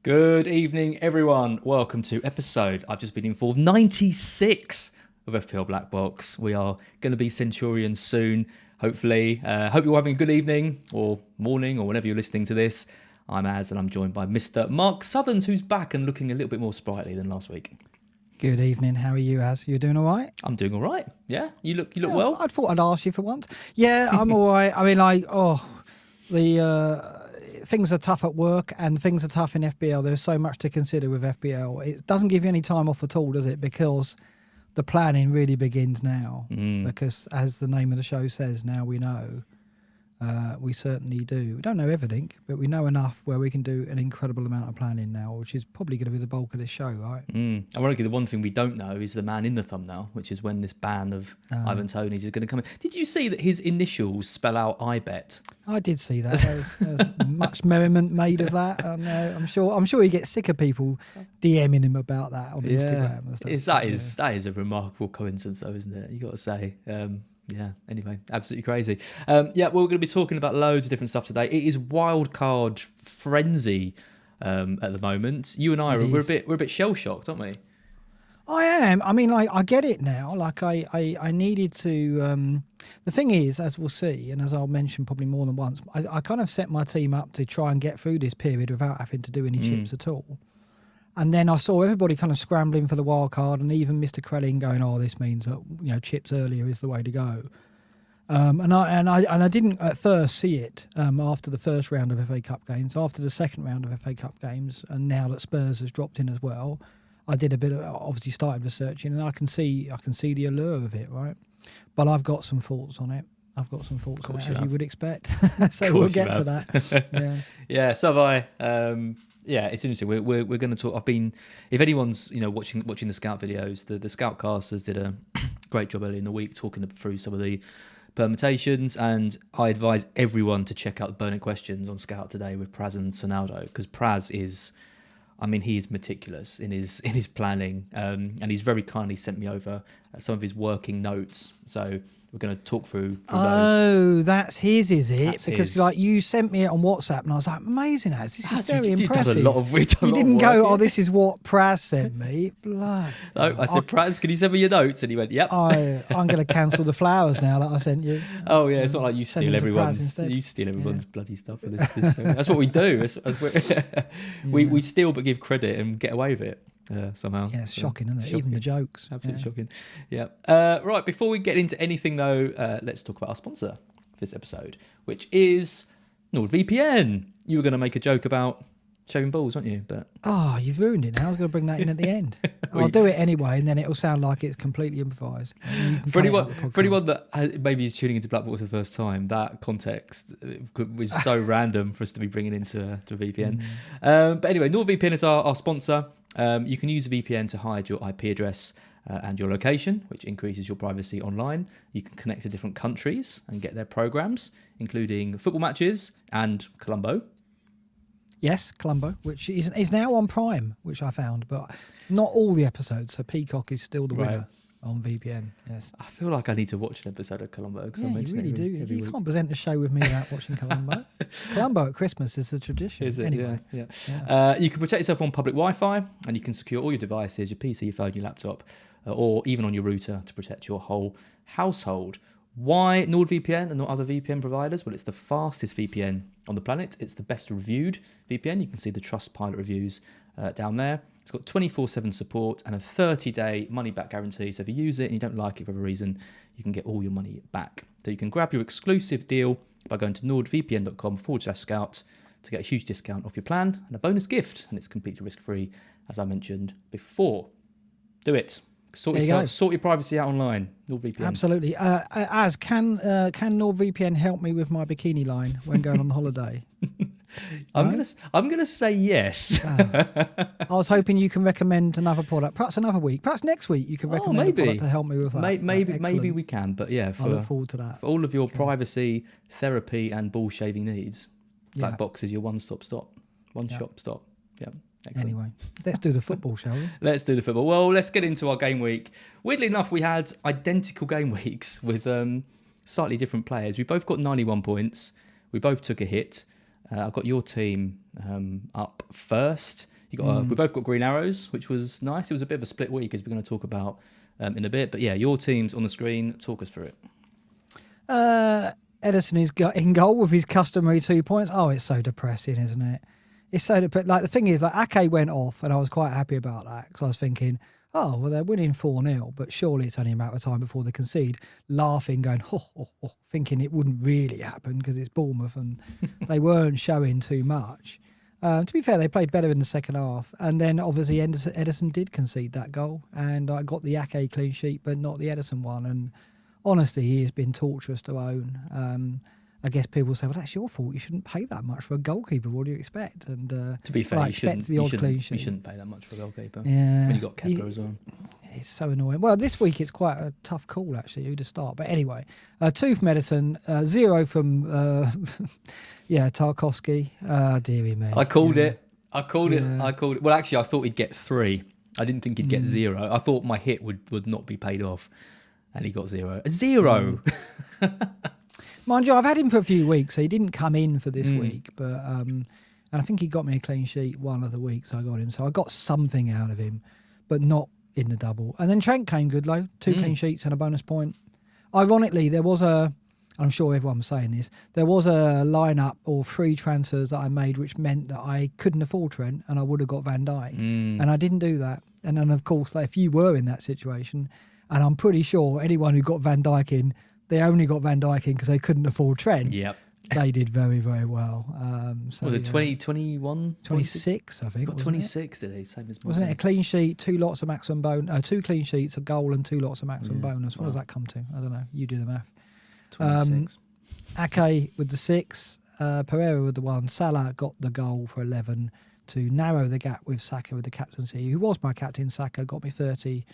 Good evening, everyone. Welcome to episode, I've just been informed, 96 of FPL BlackBox. We are going to be Centurions soon, hopefully. Hope you're having a good evening or morning or whenever you're listening to this. I'm Az and I'm joined by Mr. Mark Southerns, who's back and looking a little bit more sprightly than last week. Good evening. How are you, Az? You doing all right? I'm doing all right. Yeah, you look well. I thought I'd ask you for once. Yeah, I'm all right. I mean, things are tough at work and things are tough in FPL. There's so much to consider with FPL. It doesn't give you any time off at all, does it? Because the planning really begins now. Because as the name of the show says, now we know. We certainly do. We don't know everything, but we know enough where we can do an incredible amount of planning now, which is probably going to be the bulk of this show, right? Ironically, the one thing we don't know is the man in the thumbnail, which is when this ban of Ivan Toney's is going to come in. Did you see that his initials spell out I bet? I did see that. There's much merriment made of that. I'm sure he gets sick of people DMing him about that on Instagram and stuff. That is a remarkable coincidence, though, isn't it? You got to say. Yeah, anyway, absolutely crazy. We're going to be talking about loads of different stuff today. It is wildcard frenzy at the moment. You and I, we're a bit shell-shocked, aren't we? I am. I mean, I get it now. Like, I needed to... the thing is, as we'll see, and as I'll mention probably more than once, I kind of set my team up to try and get through this period without having to do any chips at all. And then I saw everybody kind of scrambling for the wild card, and even Mr. Crellin going, "Oh, this means that chips earlier is the way to go." And I didn't at first see it after the first round of FA Cup games, after the second round of FA Cup games, and now that Spurs has dropped in as well, I did a bit of obviously started researching, and I can see the allure of it, right? But I've got some thoughts on it. I've got some thoughts on it, as you would expect. So we'll get to that. Yeah, so have I. Yeah, it's interesting. We're going to talk. If anyone's watching the scout videos, the scout casters did a great job earlier in the week talking through some of the permutations, and I advise everyone to check out the burning questions on Scout today with Praz and Sonaldo, because Praz is, he is meticulous in his planning, and he's very kindly sent me over some of his working notes. So we're going to talk through those. Oh, that's his, is it? That's because his. You sent me it on WhatsApp, and I was like, amazing, Az. This is very impressive. You didn't go, this is what Praz sent me. Blood. No, I said, Praz, can you send me your notes? And he went, yep. I'm going to cancel the flowers now that I sent you. Oh yeah, it's not like you steal everyone's bloody stuff for this show. That's what we do. We steal but give credit and get away with it. Somehow. Yeah, it's shocking, isn't it? Shocking. Even the jokes. Absolutely shocking. Yeah. Right, before we get into anything though, let's talk about our sponsor for this episode, which is NordVPN. You were going to make a joke about shaving balls, weren't you? But you've ruined it now. I was going to bring that in at the end. I'll do it anyway, and then it'll sound like it's completely improvised. For anyone that maybe is tuning into BlackBox for the first time, that context was so random for us to be bringing into a VPN. But anyway, NordVPN is our sponsor. You can use a VPN to hide your IP address and your location, which increases your privacy online. You can connect to different countries and get their programs, including football matches and Colombo. Yes, Colombo, which is now on Prime, which I found, but not all the episodes. So Peacock is still the winner on VPN. Yes, I feel like I need to watch an episode of Colombo. Yeah, you really do. You can't present a show with me without watching Colombo. Colombo at Christmas is a tradition. Is it? Anyway, yeah. You can protect yourself on public Wi-Fi, and you can secure all your devices, your PC, your phone, your laptop, or even on your router to protect your whole household. Why NordVPN and not other VPN providers? Well, it's the fastest VPN on the planet. It's the best reviewed VPN. You can see the Trustpilot reviews down there. It's got 24/7 support and a 30-day money-back guarantee. So if you use it and you don't like it for a reason, you can get all your money back. So you can grab your exclusive deal by going to nordvpn.com/scout to get a huge discount off your plan and a bonus gift. And it's completely risk-free, as I mentioned before. Do it. Sort your privacy out online. NordVPN. Absolutely. Can NordVPN help me with my bikini line when going on holiday? I'm gonna say yes. I was hoping you can recommend another product. Perhaps another week. Perhaps next week you can recommend a product to help me with that. Maybe we can. But yeah, I look forward to that. For all of your privacy, therapy, and ball shaving needs, BlackBox is your one-stop stop. One-shop stop. Yeah. Excellent. Anyway, let's do the football, shall we? Let's do the football. Well, let's get into our game week. Weirdly enough, we had identical game weeks with slightly different players. We both got 91 points. We both took a hit. I've got your team up first. You got we both got green arrows, which was nice. It was a bit of a split week, as we're going to talk about in a bit. But yeah, your team's on the screen. Talk us through it. Edison is in goal with his customary 2 points. Oh, it's so depressing, isn't it? It's so like the thing is, like Ake went off, and I was quite happy about that because I was thinking, oh well, they're winning 4-0, but surely it's only a matter of time before they concede. Laughing, going, thinking it wouldn't really happen because it's Bournemouth and they weren't showing too much. To be fair, they played better in the second half, and then obviously Edison did concede that goal, and I got the Ake clean sheet, but not the Edison one. And honestly, he has been torturous to own. I guess people say, well, that's your fault. You shouldn't pay that much for a goalkeeper. What do you expect? And to be fair, you shouldn't pay that much for a goalkeeper. Yeah, when you got Kepler as well. It's so annoying. Well, this week it's quite a tough call, actually, who to start. But anyway, 2 from Edison, 0 from, Tarkovsky. Dearie me. I called it. Well, actually, I thought he'd get 3. I didn't think he'd get 0. I thought my hit would not be paid off. And he got 0. 0! Mind you, I've had him for a few weeks, so he didn't come in for this week. But and I think he got me a clean sheet one of the weeks I got him. So I got something out of him, but not in the double. And then Trent came good, though. 2 clean sheets and a bonus point. Ironically, there was I'm sure everyone's saying this, there was a lineup or 3 transfers that I made which meant that I couldn't afford Trent and I would have got Van Dijk. And I didn't do that. And then, of course, if you were in that situation, and I'm pretty sure anyone who got Van Dijk in, they only got Van Dijk in because they couldn't afford Trent. Yep. They did very, very well. Was it 21? 26, I think. Got 26, did he? Same as wasn't it a clean sheet, 2 lots of maximum bonus, 2 clean sheets, a goal and 2 lots of maximum bonus. What does that come to? I don't know. You do the math. 26. Ake with the 6, Pereira with the 1. Salah got the goal for 11 to narrow the gap with Saka with the captaincy, who was my captain. Saka got me 30.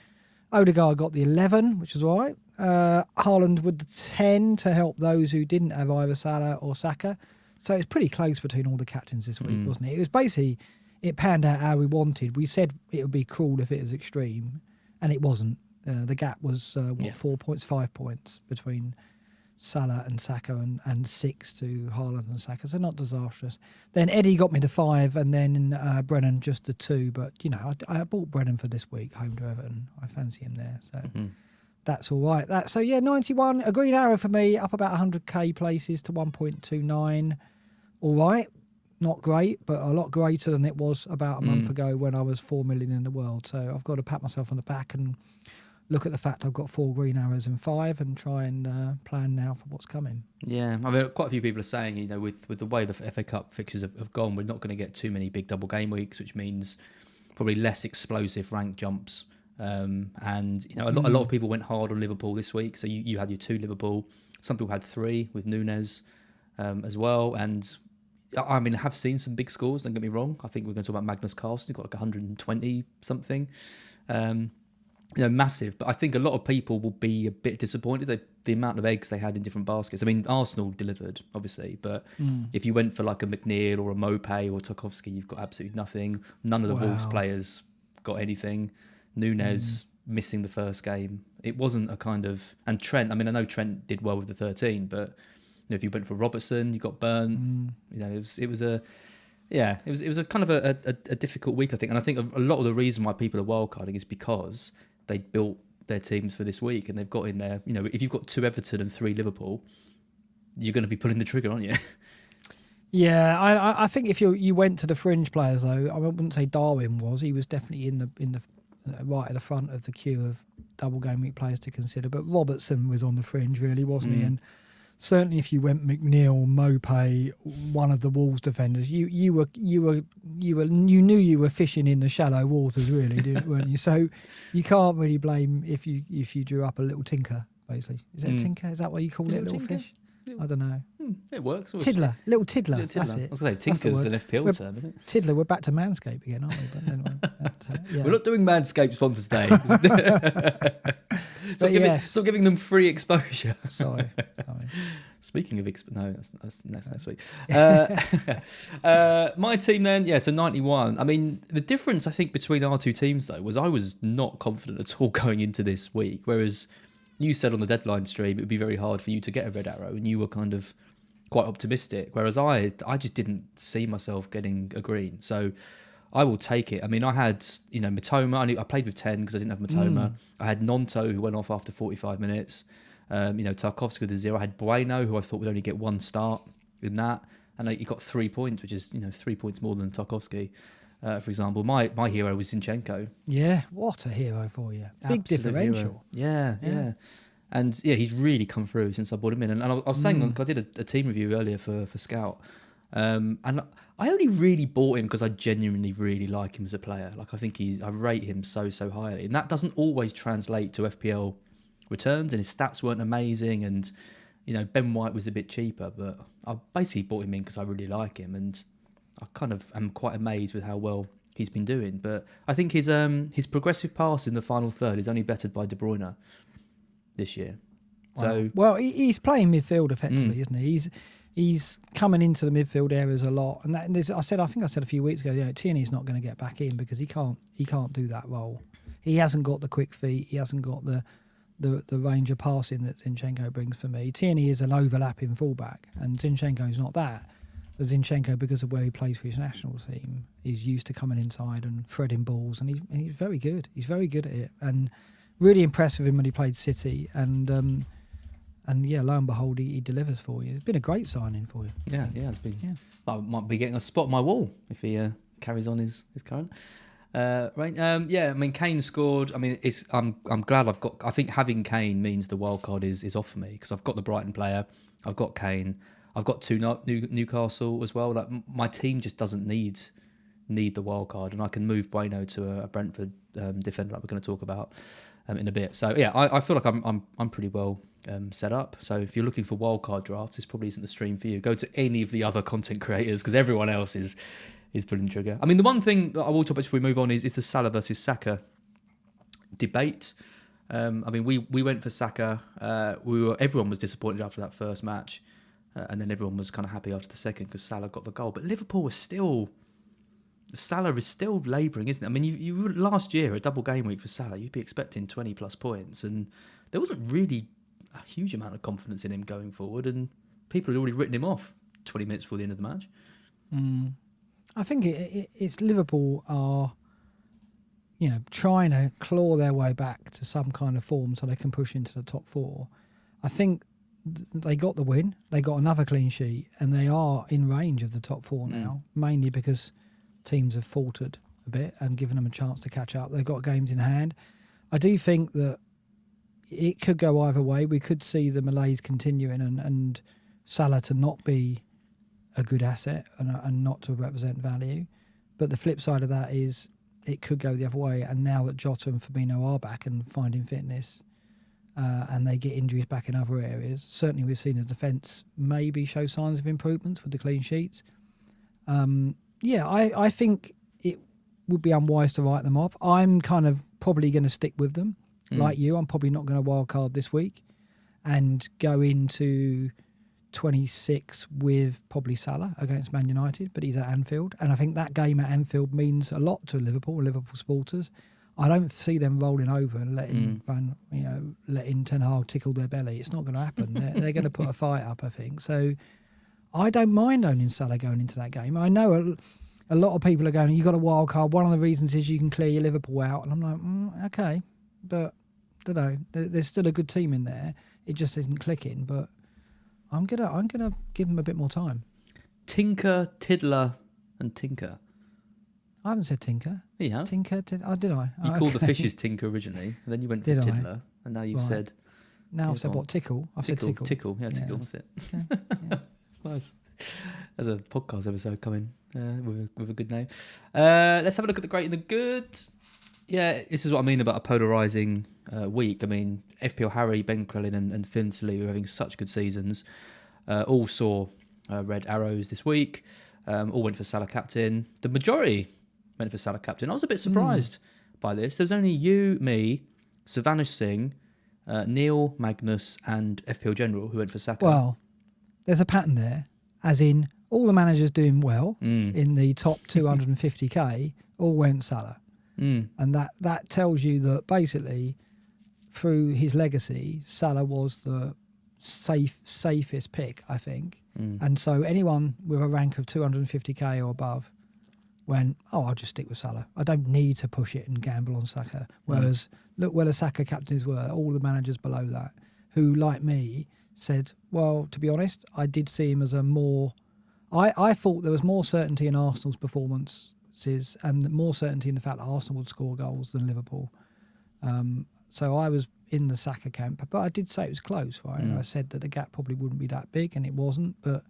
Odegaard got the 11, which is all right. Haaland with the 10 to help those who didn't have either Salah or Saka. So it's pretty close between all the captains this week, wasn't it? It was basically, it panned out how we wanted. We said it would be cruel if it was extreme, and it wasn't. The gap was, 4 points, 5 points between Salah and Saka, and 6 to Haaland and Saka, so not disastrous. Then Eddie got me the 5, and then Brennan just the 2. But I bought Brennan for this week, home to Everton. I fancy him there, so that's all right. 91, a green arrow for me, up about 100k places to 1.29. All right, not great, but a lot greater than it was about a month ago when I was 4 million in the world. So I've got to pat myself on the back and look at the fact I've got 4 green arrows and 5 and try and plan now for what's coming. Yeah, I mean, quite a few people are saying, with the way the FA Cup fixtures have gone, we're not going to get too many big double game weeks, which means probably less explosive rank jumps. And a lot of people went hard on Liverpool this week. So you had your 2 Liverpool. Some people had 3 with Nunes as well. And I mean, I have seen some big scores, don't get me wrong. I think we're going to talk about Magnus Carlsen. He got like 120 something. Massive, but I think a lot of people will be a bit disappointed the amount of eggs they had in different baskets. I mean, Arsenal delivered, obviously, but if you went for like a McNeil or a Mopé or Tarkovsky, you've got absolutely nothing. None of the Wolves players got anything. Nunes missing the first game. It wasn't a kind of... And Trent, I mean, I know Trent did well with the 13, but if you went for Robertson, you got burnt. It was a kind of a difficult week, I think. And I think a lot of the reason why people are wildcarding is because they built their teams for this week and they've got in there, if you've got 2 Everton and 3 Liverpool, you're going to be pulling the trigger, aren't you? Yeah, I think if you went to the fringe players, though, I wouldn't say Darwin was. He was definitely in the right at the front of the queue of double game week players to consider. But Robertson was on the fringe, really, wasn't he? And certainly, if you went McNeil, Mopé, one of the Wolves defenders, you knew you were fishing in the shallow waters, really, weren't you? So you can't really blame if you drew up a little tinker, basically. Is it a tinker? Is that what you call it, a little fish? I don't know. It works. Tiddler, little tiddler. That's it. I was going to say tinker's an FPL term, isn't it? Tiddler. We're back to Manscaped again, aren't we? But anyway, we're not doing Manscaped sponsors day. Stop giving them free exposure. Sorry. Speaking of that's next week. My team then, so 91. I mean, the difference I think between our 2 teams though was I was not confident at all going into this week, whereas you said on the deadline stream it would be very hard for you to get a red arrow, and you were kind of quite optimistic, whereas I just didn't see myself getting a green. So I will take it. I mean, I had, Matoma. I played with 10 because I didn't have Matoma. I had Nonto, who went off after 45 minutes. Tarkovsky with a 0. I had Bueno, who I thought would only get 1 start in that. And he got 3 points, which is, 3 points more than Tarkovsky, for example. My hero was Zinchenko. Yeah, what a hero for you. Big Absolute differential. Hero. Yeah. And, he's really come through since I brought him in. And I was saying, I did a team review earlier for Scout. And I only really bought him because I genuinely really like him as a player. Like, I rate him so highly. And that doesn't always translate to FPL returns, and his stats weren't amazing. And, Ben White was a bit cheaper, but I basically bought him in because I really like him. And I kind of am quite amazed with how well he's been doing. But I think his progressive pass in the final third is only bettered by De Bruyne this year. So well, he's playing midfield effectively, isn't he? He's coming into the midfield areas a lot, and I think I said a few weeks ago, Tierney's not going to get back in because he can't do that role. He hasn't got the quick feet. He hasn't got the range of passing that Zinchenko brings for me. Tierney is an overlapping fullback, and Zinchenko is not that. But Zinchenko, because of where he plays for his national team, is used to coming inside and threading balls, and he's very good. He's very good at it, and really impressed with him when he played City, and lo and behold, he delivers for you. It's been a great signing for you. Yeah, it's been. Yeah. I might be getting a spot on my wall if he carries on his current. Right. I mean, Kane scored. I mean, I'm glad I've got. I think having Kane means the wild card is off for me because I've got the Brighton player. I've got Kane. I've got 2 Newcastle as well. Like, my team just doesn't need the wild card, and I can move Bueno to a Brentford defender like we're going to talk about in a bit. So yeah, I feel like I'm pretty well set up. So if you're looking for wildcard drafts, this probably isn't the stream for you. Go to any of the other content creators because everyone else is pulling the trigger. I mean, the one thing that I will talk about before we move on is the Salah versus Saka debate. I mean, we went for Saka. Everyone was disappointed after that first match, and then everyone was kind of happy after the second because Salah got the goal. But Liverpool was still. Salah is still labouring, isn't it? I mean, you last year, a double game week for Salah, you'd be expecting 20 plus points, and there wasn't really a huge amount of confidence in him going forward, and people had already written him off 20 minutes before the end of the match. I think it's Liverpool are, trying to claw their way back to some kind of form so they can push into the top 4. I think they got the win, they got another clean sheet, and they are in range of the top 4 now, mainly because teams have faltered a bit and given them a chance to catch up. They've got games in hand. I do think that it could go either way. We could see the malaise continuing and Salah to not be a good asset and not to represent value. But the flip side of that is it could go the other way. And now that Jota and Fabinho are back and finding fitness and they get injuries back in other areas, certainly we've seen the defence maybe show signs of improvement with the clean sheets. I think it would be unwise to write them off. I'm kind of probably going to stick with them. Like you, I'm probably not going to wildcard this week and go into 26 with probably Salah against Man United, but he's at Anfield. And I think that game at Anfield means a lot to Liverpool supporters. I don't see them rolling over and letting Ten Hag tickle their belly. It's not going to happen. They're going to put a fight up, I think. So I don't mind owning Salah going into that game. I know a lot of people are going, you got a wild card. One of the reasons is you can clear your Liverpool out. And I'm like, okay. But, I don't know. There's still a good team in there. It just isn't clicking. But I'm gonna give them a bit more time. Tinker, Tiddler and Tinker. I haven't said Tinker. Yeah. Tinker, did I? You called the fishes Tinker originally. And then you went for Tiddler. And now you've said... Now I've said what? Tickle? I've said Tickle. Tickle, Tickle, that's it. Yeah. It's nice. There's a podcast episode coming with a good name. Let's have a look at the great and the good. Yeah, this is what I mean about a polarising week. I mean, FPL Harry, Ben Crellin and Finsley, who are having such good seasons, all saw red arrows this week. All went for Salah captain. The majority went for Salah captain. I was a bit surprised by this. There was only you, me, Savanish Singh, Neil, Magnus and FPL General who went for Saka. Well, there's a pattern there, as in all the managers doing well in the top 250k all went Salah. And that tells you that basically through his legacy, Salah was the safest pick, I think. And so anyone with a rank of 250k or above went, oh, I'll just stick with Salah. I don't need to push it and gamble on Saka. Whereas, look where the Saka captains were, all the managers below that, who, like me, said, well, to be honest, I did see him as a more... I thought there was more certainty in Arsenal's performances and more certainty in the fact that Arsenal would score goals than Liverpool. So I was in the Saka camp, but I did say it was close, right? And I said that the gap probably wouldn't be that big, and it wasn't. But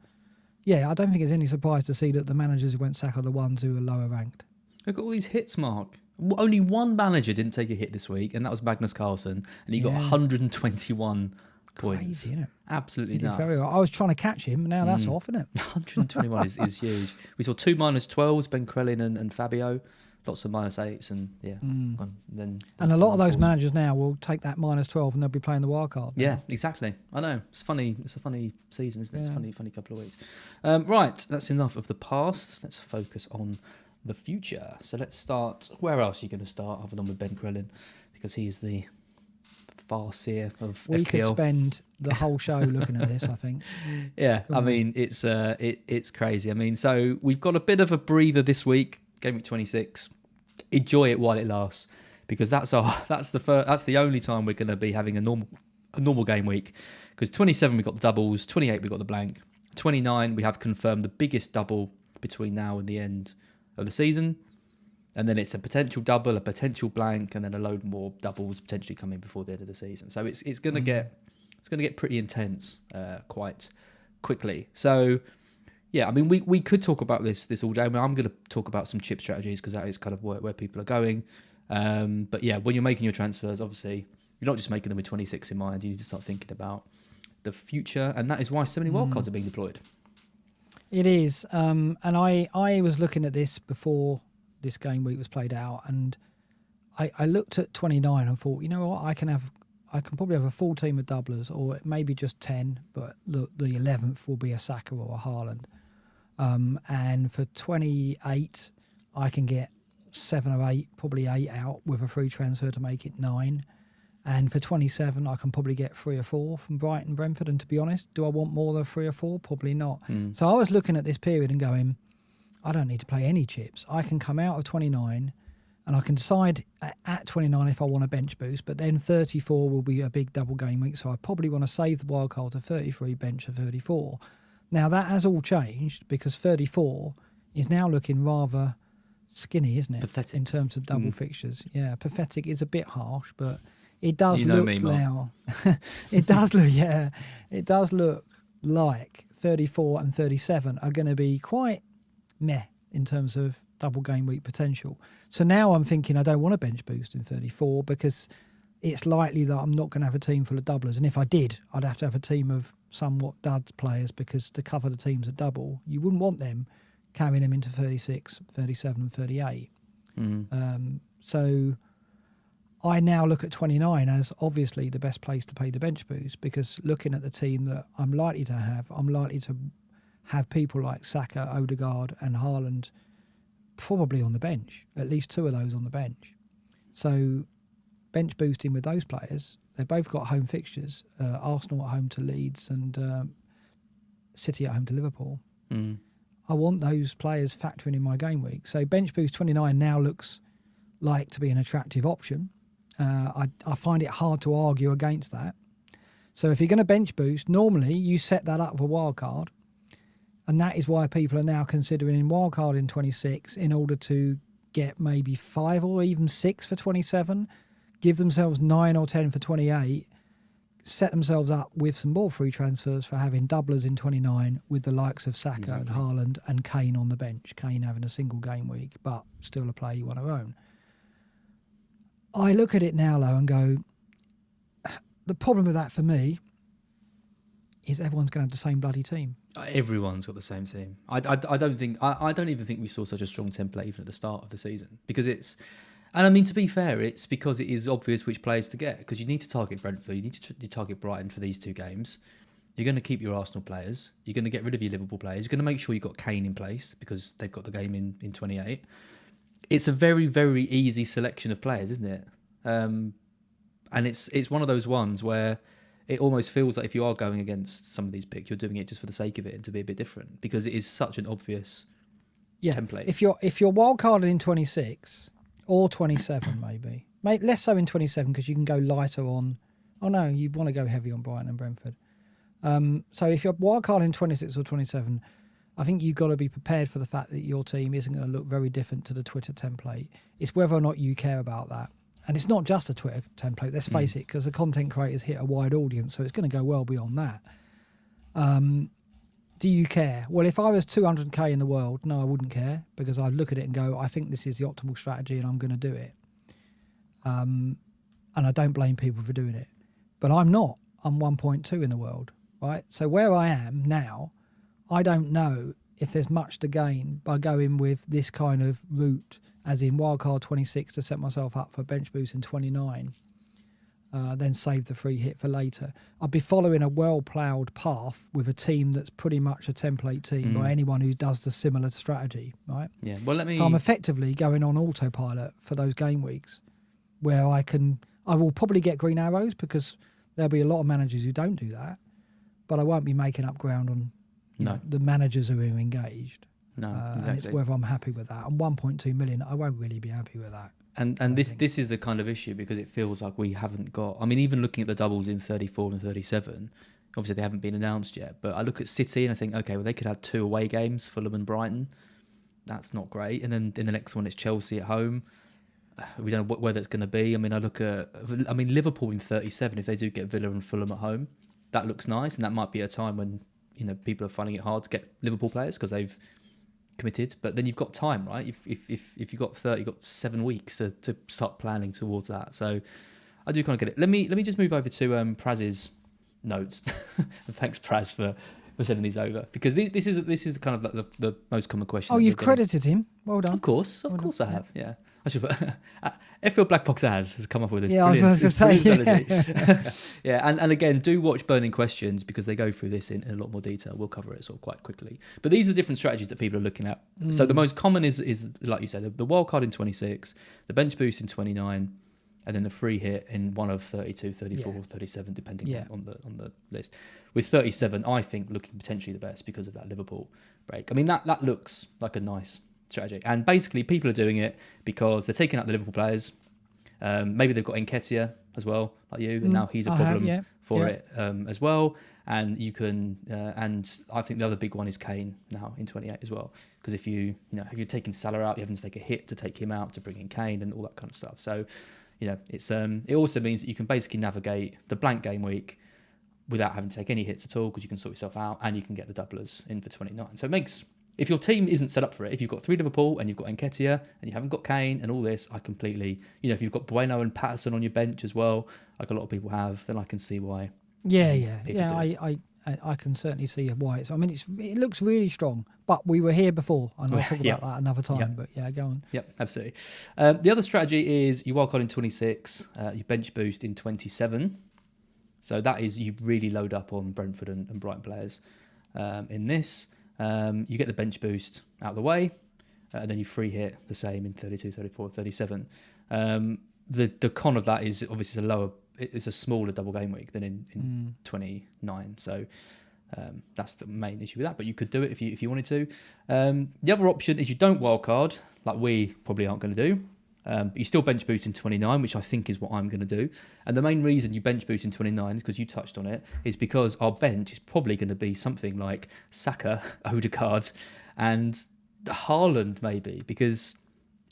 yeah, I don't think it's any surprise to see that the managers who went Saka are the ones who are lower ranked. Look at all these hits, Mark. Only one manager didn't take a hit this week, and that was Magnus Carlsen, and he got 121 points. Crazy, isn't it? Absolutely He did nuts. very well. I was trying to catch him, now that's off, isn't it? 121 is huge. We saw 2 -12s, Ben Crellin and Fabio. Lots of -8s, and And a lot of those managers now will take that -12 and they'll be playing the wild card. Yeah, exactly. I know. It's funny. It's a funny season, isn't it? It's a funny couple of weeks. Right, that's enough of the past. Let's focus on the future. So let's start. Where else are you going to start other than with Ben Crellin? Because he is the farseer of We FPL. could spend the whole show looking at this, I think. Yeah, I mean, it's crazy. I mean, so we've got a bit of a breather this week. Game week 26. Enjoy it while it lasts, because that's the only time we're going to be having a normal game week. Because 27 we got the doubles, 28 we got the blank, 29 we have confirmed the biggest double between now and the end of the season, and then it's a potential double, a potential blank, and then a load more doubles potentially coming before the end of the season. So it's going to get pretty intense quite quickly. So. Yeah, I mean, we could talk about this all day. I mean, I'm going to talk about some chip strategies because that is kind of where people are going. But yeah, when you're making your transfers, obviously, you're not just making them with 26 in mind. You need to start thinking about the future. And that is why so many wildcards are being deployed. It is. And I was looking at this before this game week was played out. And I looked at 29 and thought, you know what, I can probably have a full team of doublers, or maybe just 10, but the 11th will be a Saka or a Haaland. And for 28, I can get 7 or 8, probably 8 out with a free transfer to make it 9. And for 27, I can probably get 3 or 4 from Brighton, Brentford. And to be honest, do I want more than 3 or 4? Probably not. So I was looking at this period and going, I don't need to play any chips. I can come out of 29 and I can decide at 29 if I want a bench boost, but then 34 will be a big double game week, so I probably want to save the wild card to 33, bench to 34. Now, that has all changed because 34 is now looking rather skinny, isn't it? Pathetic. In terms of double fixtures. Yeah, pathetic is a bit harsh, but it does look now. It does look, yeah. It does look like 34 and 37 are going to be quite meh in terms of double game week potential. So now I'm thinking I don't want a bench boost in 34 because it's likely that I'm not going to have a team full of doublers. And if I did, I'd have to have a team of somewhat duds players because to cover the teams at double, you wouldn't want them carrying them into 36, 37 and 38. So I now look at 29 as obviously the best place to pay the bench boost because looking at the team that I'm likely to have people like Saka, Odegaard and Haaland probably on the bench, at least 2 of those on the bench. So bench boosting with those players, they've both got home fixtures, Arsenal at home to Leeds and City at home to Liverpool. I want those players factoring in my game week. So bench boost 29 now looks like to be an attractive option. I find it hard to argue against that. So if you're going to bench boost, normally you set that up for wild card. And that is why people are now considering wildcard in 26 in order to get maybe 5 or even 6 for 27, give themselves 9 or 10 for 28, set themselves up with some more free transfers for having doublers in 29 with the likes of Saka and Haaland and Kane on the bench. Kane having a single game week, but still a player you want to own. I look at it now, though, and go, the problem with that for me is everyone's going to have the same bloody team. Everyone's got the same team. I don't even think we saw such a strong template even at the start of the season because it's, and I mean to be fair, it's because it is obvious which players to get because you need to target Brentford, you need to target Brighton for these 2 games. You're going to keep your Arsenal players. You're going to get rid of your Liverpool players. You're going to make sure you've got Kane in place because they've got the game in 28. It's a very, very easy selection of players, isn't it? And it's one of those ones where it almost feels like if you are going against some of these picks, you're doing it just for the sake of it and to be a bit different because it is such an obvious template. If you're wildcarded in 26 or 27, maybe less so in 27 because you can go lighter on. Oh no, you want to go heavy on Brighton and Brentford. So if you're wildcarded in 26 or 27, I think you've got to be prepared for the fact that your team isn't going to look very different to the Twitter template. It's whether or not you care about that. And it's not just a Twitter template, let's face it, because the content creators hit a wide audience, so it's going to go well beyond that. Do you care? Well, if I was 200k in the world, no, I wouldn't care, because I'd look at it and go, I think this is the optimal strategy and I'm going to do it. And I don't blame people for doing it. But I'm not. I'm 1.2 in the world, right? So where I am now, I don't know if there's much to gain by going with this kind of route, as in wildcard 26 to set myself up for bench boost in 29, then save the free hit for later. I'd be following a well-ploughed path with a team that's pretty much a template team by anyone who does the similar strategy, right? Yeah. Well, So I'm effectively going on autopilot for those game weeks where I will probably get green arrows because there'll be a lot of managers who don't do that, but I won't be making up ground on the managers who are engaged. No, exactly. And it's whether I'm happy with that. And 1.2 million, I won't really be happy with that. And this is the kind of issue because it feels like we haven't got. I mean, even looking at the doubles in 34 and 37, obviously they haven't been announced yet. But I look at City and I think, okay, well they could have 2 away games, Fulham and Brighton. That's not great. And then in the next one it's Chelsea at home. We don't know whether it's going to be. I mean, Liverpool in 37. If they do get Villa and Fulham at home, that looks nice, and that might be a time when people are finding it hard to get Liverpool players because they've committed. But then you've got time, right? If you've got 30, you've got 7 weeks to start planning towards that. So I do kind of get it. Let me just move over to Praz's notes. And thanks, Praz, for sending these over, because this is kind of like the most common question. Oh, you've credited him. Well done. Of course I have. Yeah. I should put FPL BlackBox has come up with this. Yeah, brilliant, I was going to say. strategy. Yeah, and again, do watch Burning Questions because they go through this in a lot more detail. We'll cover it sort of quite quickly. But these are different strategies that people are looking at. So the most common is like you said, the wild card in 26, the bench boost in 29, and then the free hit in one of 32, 34, or 37, depending on the list. With 37, I think looking potentially the best because of that Liverpool break. I mean, that looks like a nice strategy. And basically, people are doing it because they're taking out the Liverpool players. Maybe they've got Nketiah as well, like you, and now he's a problem for it as well. And you can, and I think the other big one is Kane now in 28 as well. Because if you're taking Salah out, you're having to take a hit to take him out to bring in Kane and all that kind of stuff. So, it's it also means that you can basically navigate the blank game week without having to take any hits at all, because you can sort yourself out and you can get the doublers in for 29. So it makes, if your team isn't set up for it, if you've got 3 Liverpool and you've got Nketiah and you haven't got Kane and all this, I completely, if you've got Bueno and Patterson on your bench as well, like a lot of people have, then I can see why. I can certainly see why it's. I mean, it looks really strong, but we were here before, and I'll talk about that another time. But go on. Yep, absolutely. The other strategy is you wildcard in 26, you bench boost in 27. So that is, you really load up on Brentford and Brighton players. In this, you get the bench boost out of the way, and then you free hit the same in 32, 34, 37. The con of that is obviously it's a smaller double game week than in 29. So that's the main issue with that. But you could do it if you wanted to. The other option is you don't wildcard, like we probably aren't going to do. But you still bench boost in 29, which I think is what I'm going to do. And the main reason you bench boost in 29 is because you touched on it, is because our bench is probably going to be something like Saka, Odegaard, and Haaland maybe, because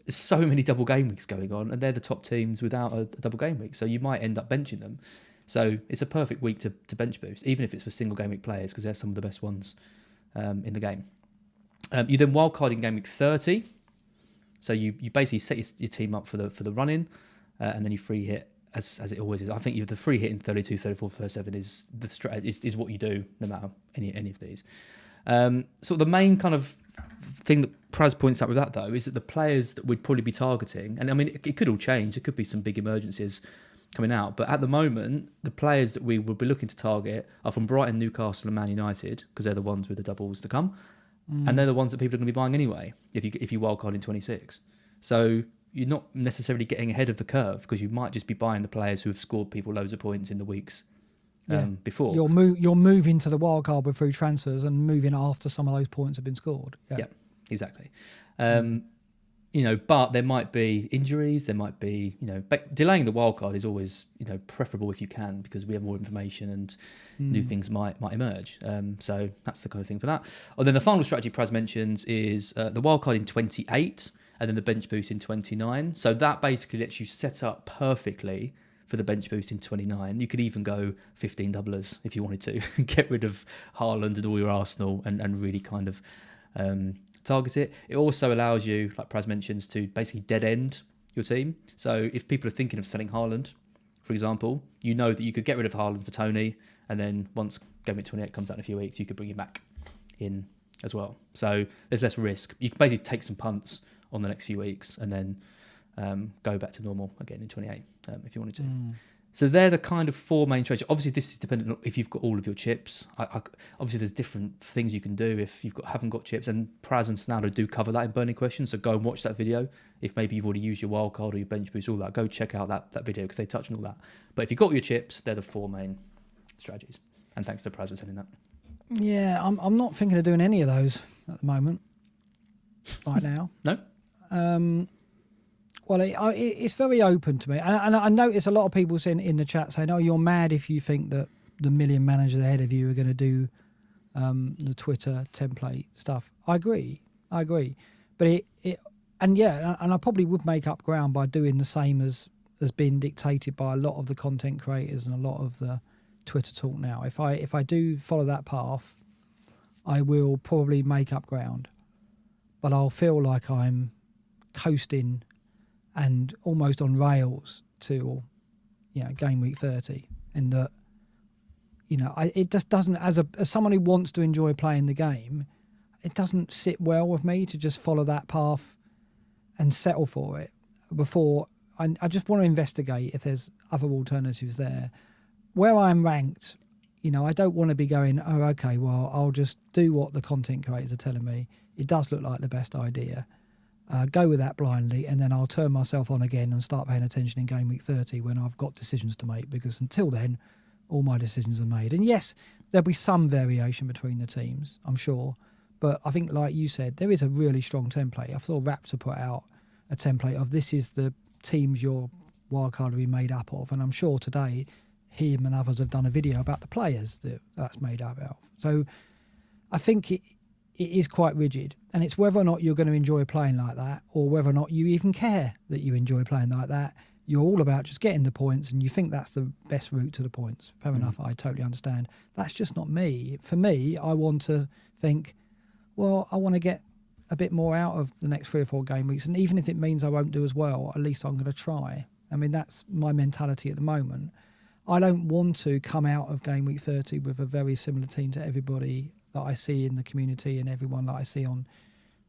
there's so many double game weeks going on, and they're the top teams without a double game week. So you might end up benching them. So it's a perfect week to bench boost, even if it's for single game week players, because they're some of the best ones in the game. You then wildcard in game week 30. So you basically set your team up for the run-in, and then you free hit as it always is. I think the free hit in 32, 34, 37 is what you do no matter any of these. So the main kind of thing that Praz points out with that, though, is that the players that we'd probably be targeting, and I mean, it could all change. It could be some big emergencies coming out. But at the moment, the players that we would be looking to target are from Brighton, Newcastle and Man United, because they're the ones with the doubles to come. And they're the ones that people are going to be buying anyway, if you wildcard in 26. So you're not necessarily getting ahead of the curve, because you might just be buying the players who have scored people loads of points in the weeks before. You're moving to the wildcard with free transfers and moving after some of those points have been scored. Yeah. Exactly. But there might be injuries, there might be, but delaying the wildcard is always, preferable if you can, because we have more information and new things might emerge. So that's the kind of thing for that. And then the final strategy Praz mentions is the wildcard in 28 and then the bench boost in 29. So that basically lets you set up perfectly for the bench boost in 29. You could even go 15 doublers if you wanted to, get rid of Haaland and all your Arsenal and really kind of target it. It also allows you, like Praz mentions, to basically dead end your team. So if people are thinking of selling Haaland, for example, you know that you could get rid of Haaland for Tony, and then once Game Week 28 comes out in a few weeks, you could bring him back in as well. So there's less risk. You can basically take some punts on the next few weeks and then go back to normal again in 28 if you wanted to. So they're the kind of four main strategies. Obviously, this is dependent on if you've got all of your chips. Obviously, there's different things you can do if haven't got chips. And Praz and Snallow do cover that in Burning Questions. So go and watch that video. If maybe you've already used your wildcard or your bench boost, all that, go check out that video because they touch on all that. But if you've got your chips, they're the four main strategies. And thanks to Praz for saying that. Yeah, I'm not thinking of doing any of those at the moment, right now. No? Well, it's very open to me. And I notice a lot of people saying in the chat saying, oh, you're mad if you think that the million managers ahead of you are going to do the Twitter template stuff. I agree. But and I probably would make up ground by doing the same as been dictated by a lot of the content creators and a lot of the Twitter talk now. If I do follow that path, I will probably make up ground. But I'll feel like I'm coasting and almost on rails till, game week 30. And that, it just doesn't, as someone who wants to enjoy playing the game, it doesn't sit well with me to just follow that path and settle for it before. I just want to investigate if there's other alternatives there. Where I'm ranked, I don't want to be going, oh, okay, well, I'll just do what the content creators are telling me. It does look like the best idea. Go with that blindly, and then I'll turn myself on again and start paying attention in game week 30 when I've got decisions to make, because until then, all my decisions are made. And yes, there'll be some variation between the teams, I'm sure. But I think, like you said, there is a really strong template. I saw Raptor put out a template of this is the teams your wildcard will be made up of. And I'm sure today, him and others have done a video about the players that's made up of. So I think it is quite rigid, and it's whether or not you're going to enjoy playing like that, or whether or not you even care that you enjoy playing like that. You're all about just getting the points, and you think that's the best route to the points. Fair enough, I totally understand. That's just not me. For me, I want to think, well, I want to get a bit more out of the next 3 or 4 game weeks, and even if it means I won't do as well, at least I'm going to try. I mean, that's my mentality at the moment. I don't want to come out of game week 30 with a very similar team to everybody that I see in the community and everyone that I see on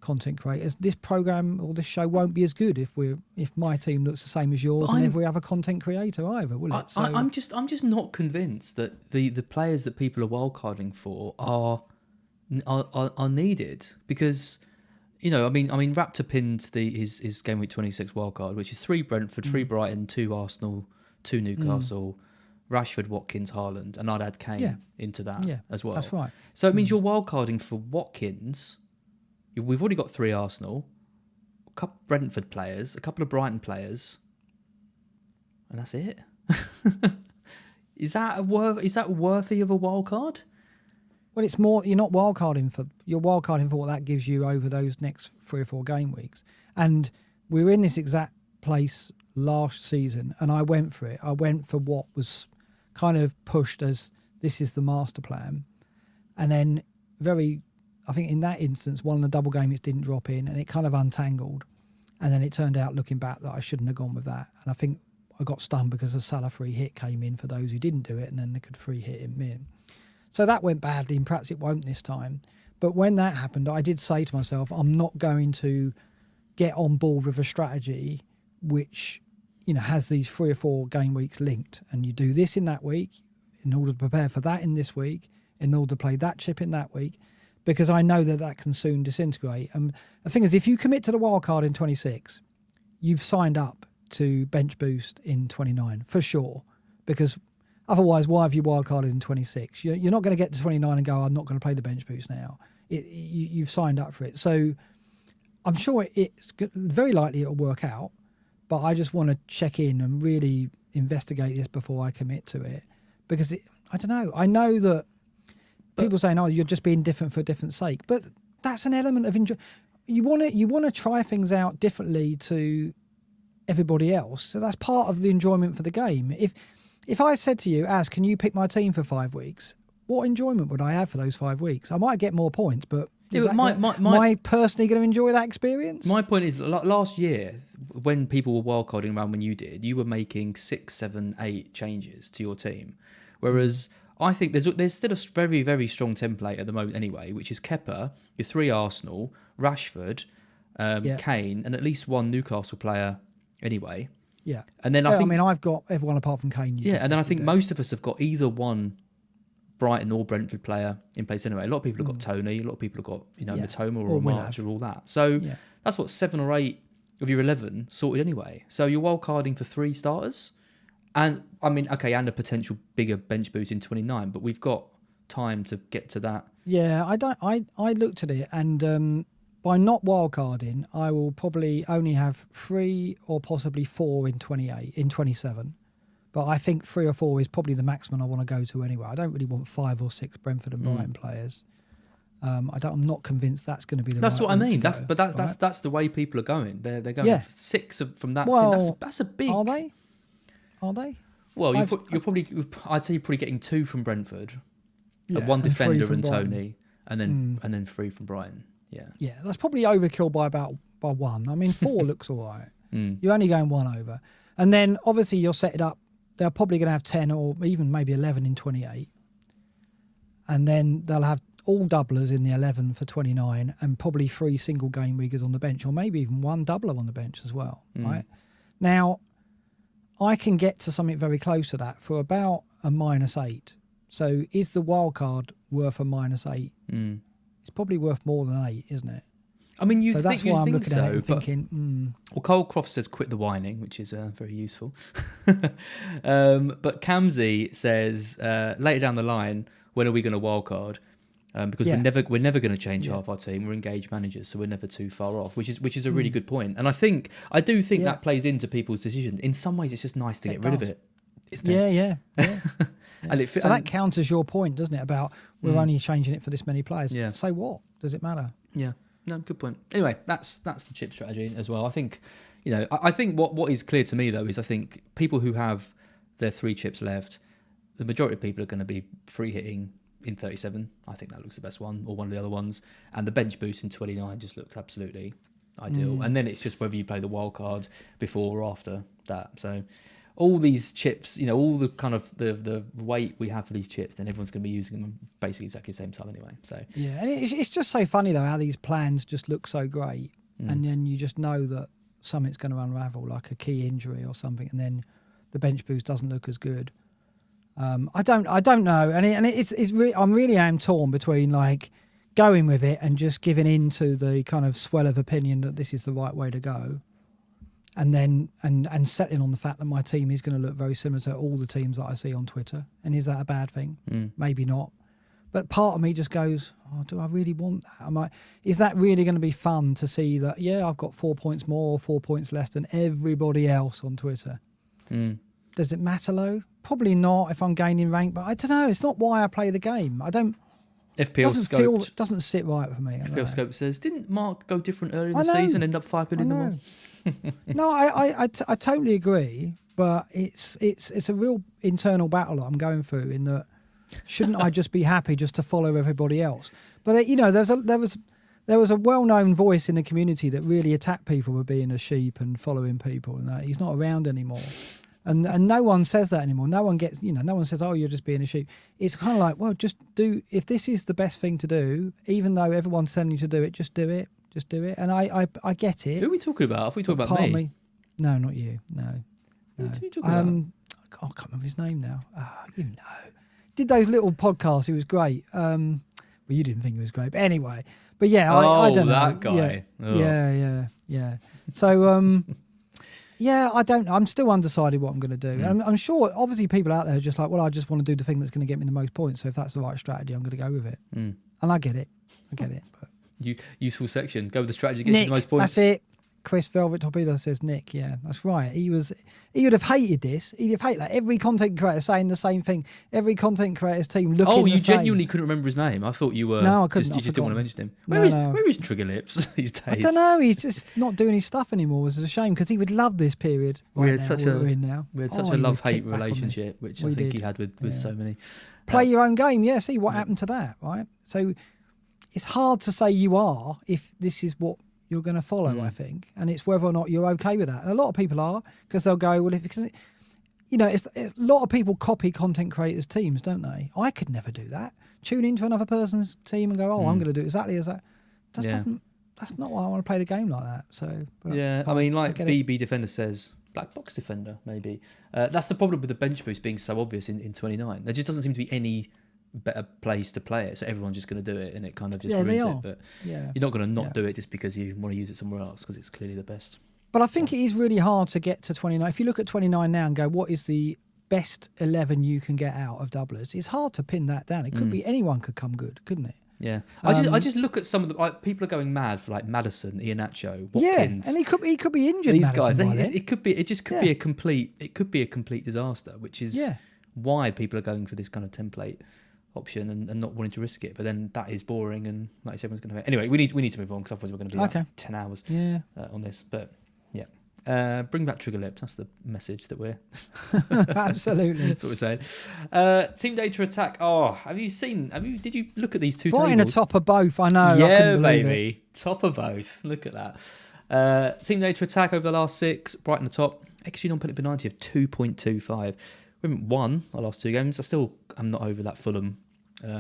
content creators. This program or this show won't be as good if my team looks the same as yours and every other content creator either, will it? So, I'm just not convinced that the players that people are wildcarding for are needed, because Raptor pinned his game week 26 wildcard, which is 3 Brentford, 3 Brighton, 2 Arsenal, 2 Newcastle. Rashford, Watkins, Haaland, and I'd add Kane into that as well. That's right. So it means you're wildcarding for Watkins. We've already got 3 Arsenal, a couple Brentford players, a couple of Brighton players, and that's it. Is that worthy of a wildcard? Well, it's more, you're wildcarding for what that gives you over those next 3 or 4 game weeks. And we were in this exact place last season, and I went for it. I went for what was kind of pushed as this is the master plan, and then I think in that instance one of the double game weeks didn't drop in, and it kind of untangled, and then it turned out looking back that I shouldn't have gone with that, and I think I got stung because a Salah free hit came in for those who didn't do it, and then they could free hit him in. So that went badly, and perhaps it won't this time. But when that happened, I did say to myself, I'm not going to get on board with a strategy which has these 3 or 4 game weeks linked, and you do this in that week in order to prepare for that in this week, in order to play that chip in that week, because I know that can soon disintegrate. And the thing is, if you commit to the wildcard in 26, you've signed up to bench boost in 29 for sure, because otherwise, why have you wildcarded in 26? You're not going to get to 29 and go, I'm not going to play the bench boost now. You've signed up for it. So I'm sure it's very likely it'll work out, but I just want to check in and really investigate this before I commit to it, because I don't know. I know that people saying, "Oh, you're just being different for different sake," but that's an element of enjoy. You want to try things out differently to everybody else, so that's part of the enjoyment for the game. If I said to you, "Az, can you pick my team for 5 weeks?" What enjoyment would I have for those 5 weeks? I might get more points, but am I personally going to enjoy that experience? My point is, last year, when people were wildcarding around when you did, you were making 6, 7, 8 changes to your team. Whereas I think there's still a very, very strong template at the moment anyway, which is Kepa, your 3 Arsenal, Rashford, Kane, and at least 1 Newcastle player anyway. Yeah. And then I mean, I've got everyone apart from Kane. And then I think most of us have got either one Brighton or Brentford player in place anyway. A lot of people have got Tony, a lot of people have got, Matoma or March or all that. So that's what 7 or 8 of your 11 sorted anyway. So you're wildcarding for 3 starters. And I mean, okay, and a potential bigger bench boost in 29, but we've got time to get to that. Yeah, I looked at it, and by not wildcarding, I will probably only have 3 or possibly 4 in 27. But I think 3 or 4 is probably the maximum I want to go to anyway. I don't really want 5 or 6 Brentford and Brighton players. I'm not convinced that's going to be the. That's right what I mean. That's the way people are going. They're going 6 from that team. That's a big. Are they? Well, I'd say you're probably getting 2 from Brentford, 1 defender and Tony, and then 3 from Brighton. Yeah. Yeah, that's probably overkill by 1. I mean, 4 looks all right. You're only going 1 over, and then obviously you'll set it up. They're probably going to have 10 or even maybe 11 in 28. And then they'll have all doublers in the 11 for 29 and probably 3 single game weekers on the bench, or maybe even 1 doubler on the bench as well, right? Now, I can get to something very close to that for about a -8. So is the wild card worth a -8? It's probably worth more than 8, isn't it? I mean, so that's why I'm looking at it and thinking. Well, Cole Croft says quit the whining, which is very useful. But Kamzi says later down the line, when are we going to wildcard? Because we're never going to change half our team. We're engaged managers, so we're never too far off, which is a really good point. And I do think that plays into people's decisions. In some ways, it's just nice to get rid of it. Isn't it? Yeah. And that counters your point, doesn't it? About we're only changing it for this many players. Yeah. So what? Does it matter? Yeah. No, good point. Anyway, that's the chip strategy as well. I think, I think what is clear to me though is I think people who have their 3 chips left, the majority of people are going to be free hitting in 37. I think that looks the best one, or one of the other ones. And the bench boost in 29 just looks absolutely ideal. And then it's just whether you play the wild card before or after that. So all these chips, all the kind of the weight we have for these chips, then everyone's going to be using them basically exactly the same time anyway. So yeah, and it's just so funny though how these plans just look so great, and then you just know that something's going to unravel, like a key injury or something, and then the bench boost doesn't look as good. I don't know, and I really am torn between like going with it and just giving in to the kind of swell of opinion that this is the right way to go. And then and settling on the fact that my team is going to look very similar to all the teams that I see on Twitter. And is that a bad thing? Maybe not. But part of me just goes, oh, do I really want that? Is that really going to be fun to see that, I've got 4 points more or 4 points less than everybody else on Twitter? Does it matter, though? Probably not if I'm gaining rank. But I don't know. It's not why I play the game. I don't... FPL doesn't sit right for me. FPL Scope says, didn't Mark go different earlier in the season, end up 5 million more? No, I totally agree, but it's a real internal battle that I'm going through. In that, shouldn't I just be happy just to follow everybody else? But there was a well-known voice in the community that really attacked people for being a sheep and following people, and he's not around anymore. And no one says that anymore. No one gets, no one says, oh, you're just being a sheep. It's kind of like, well, just do, if this is the best thing to do, even though everyone's telling you to do it, just do it. Just do it. And I get it. Who are we talking about? If we talk about me? No, not you. No. Who are you talking about? I can't remember his name now. Did those little podcasts. He was great. Well, you didn't think he was great. But anyway. But yeah, I don't know. That guy. Yeah. So, I'm still undecided what I'm going to do. I'm sure, obviously, people out there are just like, well, I just want to do the thing that's going to get me the most points. So if that's the right strategy, I'm going to go with it. And I get it. But useful section. Go with the strategy gets you Nick, the most points. that's it. Chris Velvet Torpedo says Nick. Yeah, that's right. He would have hated this. He'd have hated like every content creator saying the same thing. Every content creator's team looking. Oh, you the same. genuinely couldn't remember his name? I thought you were. No, I couldn't. You just didn't want to mention him. No. Where is Trigger Lips these days? I don't know. He's just not doing his stuff anymore. It's a shame because he would love this period. We had now, such we're in now. a love-hate relationship, which I think he had with so many. Play your own game. Yeah. See what happened to that, right? So it's hard to say you are if this is what you're going to follow, I think, and it's whether or not you're okay with that. And a lot of people are, because they'll go, well, it's a lot of people copy content creators' teams, don't they? I could never do that. Tune into another person's team and go, I'm going to do exactly as that. That's not why I want to play the game like that. So yeah, I mean, like BB Defender says, BlackBox Defender maybe. That's the problem with the bench boost being so obvious in 29. There just doesn't seem to be any better place to play it, so everyone's just going to do it, and it kind of just ruins it. But you're not going to not do it just because you want to use it somewhere else, because it's clearly the best. But I think it is really hard to get to 29. If you look at 29 now and go, what is the best 11 you can get out of doublers? It's hard to pin that down. It could be anyone could come good, couldn't it? Yeah, I just look at some of the people are going mad for like Maddison, Iheanacho, Watkins. And he could be injured. These Maddison guys, it could be a complete disaster, which is why people are going for this kind of template option and not wanting to risk it. But then that is boring, and like everyone's going to. Anyway, we need to move on, because otherwise we're going to be like 10 hours on this. But yeah, bring back Trigger Lips. That's the message that we're absolutely. That's what we're saying. Team data attack. Oh, did you look at these two tables? Right in the top of both. I know. Yeah, baby, top of both. Look at that. Team data attack over the last 6. Brighton the top. XG non-penalty per 90 of 2.25. We haven't won our last 2 games. I'm not over that Fulham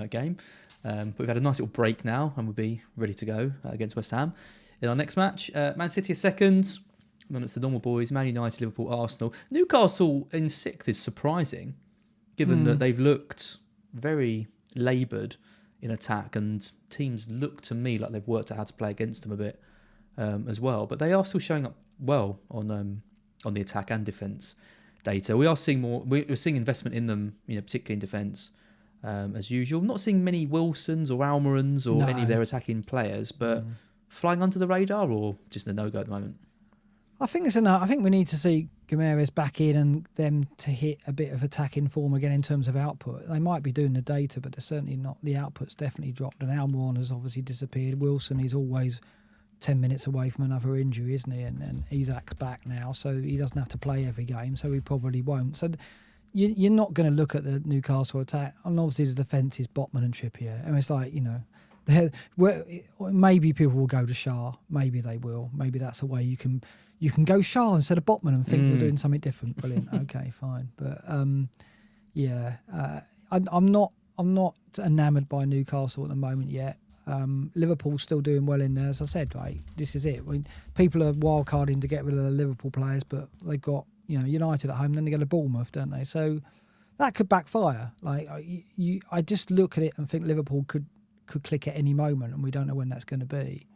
game. But we've had a nice little break now, and we'll be ready to go against West Ham in our next match. Man City are second. And then it's the normal boys: Man United, Liverpool, Arsenal. Newcastle in 6th is surprising, given that they've looked very laboured in attack, and teams look to me like they've worked out how to play against them a bit as well. But they are still showing up well on the attack and defence data. We are seeing more. We're seeing investment in them, particularly in defence, as usual. Not seeing many Wilsons or Almirons or any of their attacking players, but flying under the radar, or just a no-go at the moment. I think it's enough. I think we need to see Gameres back in and them to hit a bit of attacking form again in terms of output. They might be doing the data, but they're certainly not. The output's definitely dropped, and Almiron has obviously disappeared. Wilson is always 10 minutes away from another injury, isn't he? And Isak's back now, so he doesn't have to play every game, so he probably won't. So you're not going to look at the Newcastle attack. And obviously the defence is Botman and Trippier. And it's like, maybe people will go to Shah. Maybe they will. Maybe that's a way you can go Shah instead of Botman and think you're doing something different. Brilliant. Okay, fine. But I'm not enamoured by Newcastle at the moment yet. Liverpool's still doing well in there, as I said. Right, this is it. People are wildcarding to get rid of the Liverpool players, but they've got United at home, then they go to Bournemouth, don't they? So that could backfire. Like I just look at it and think Liverpool could click at any moment, and we don't know when that's going to be.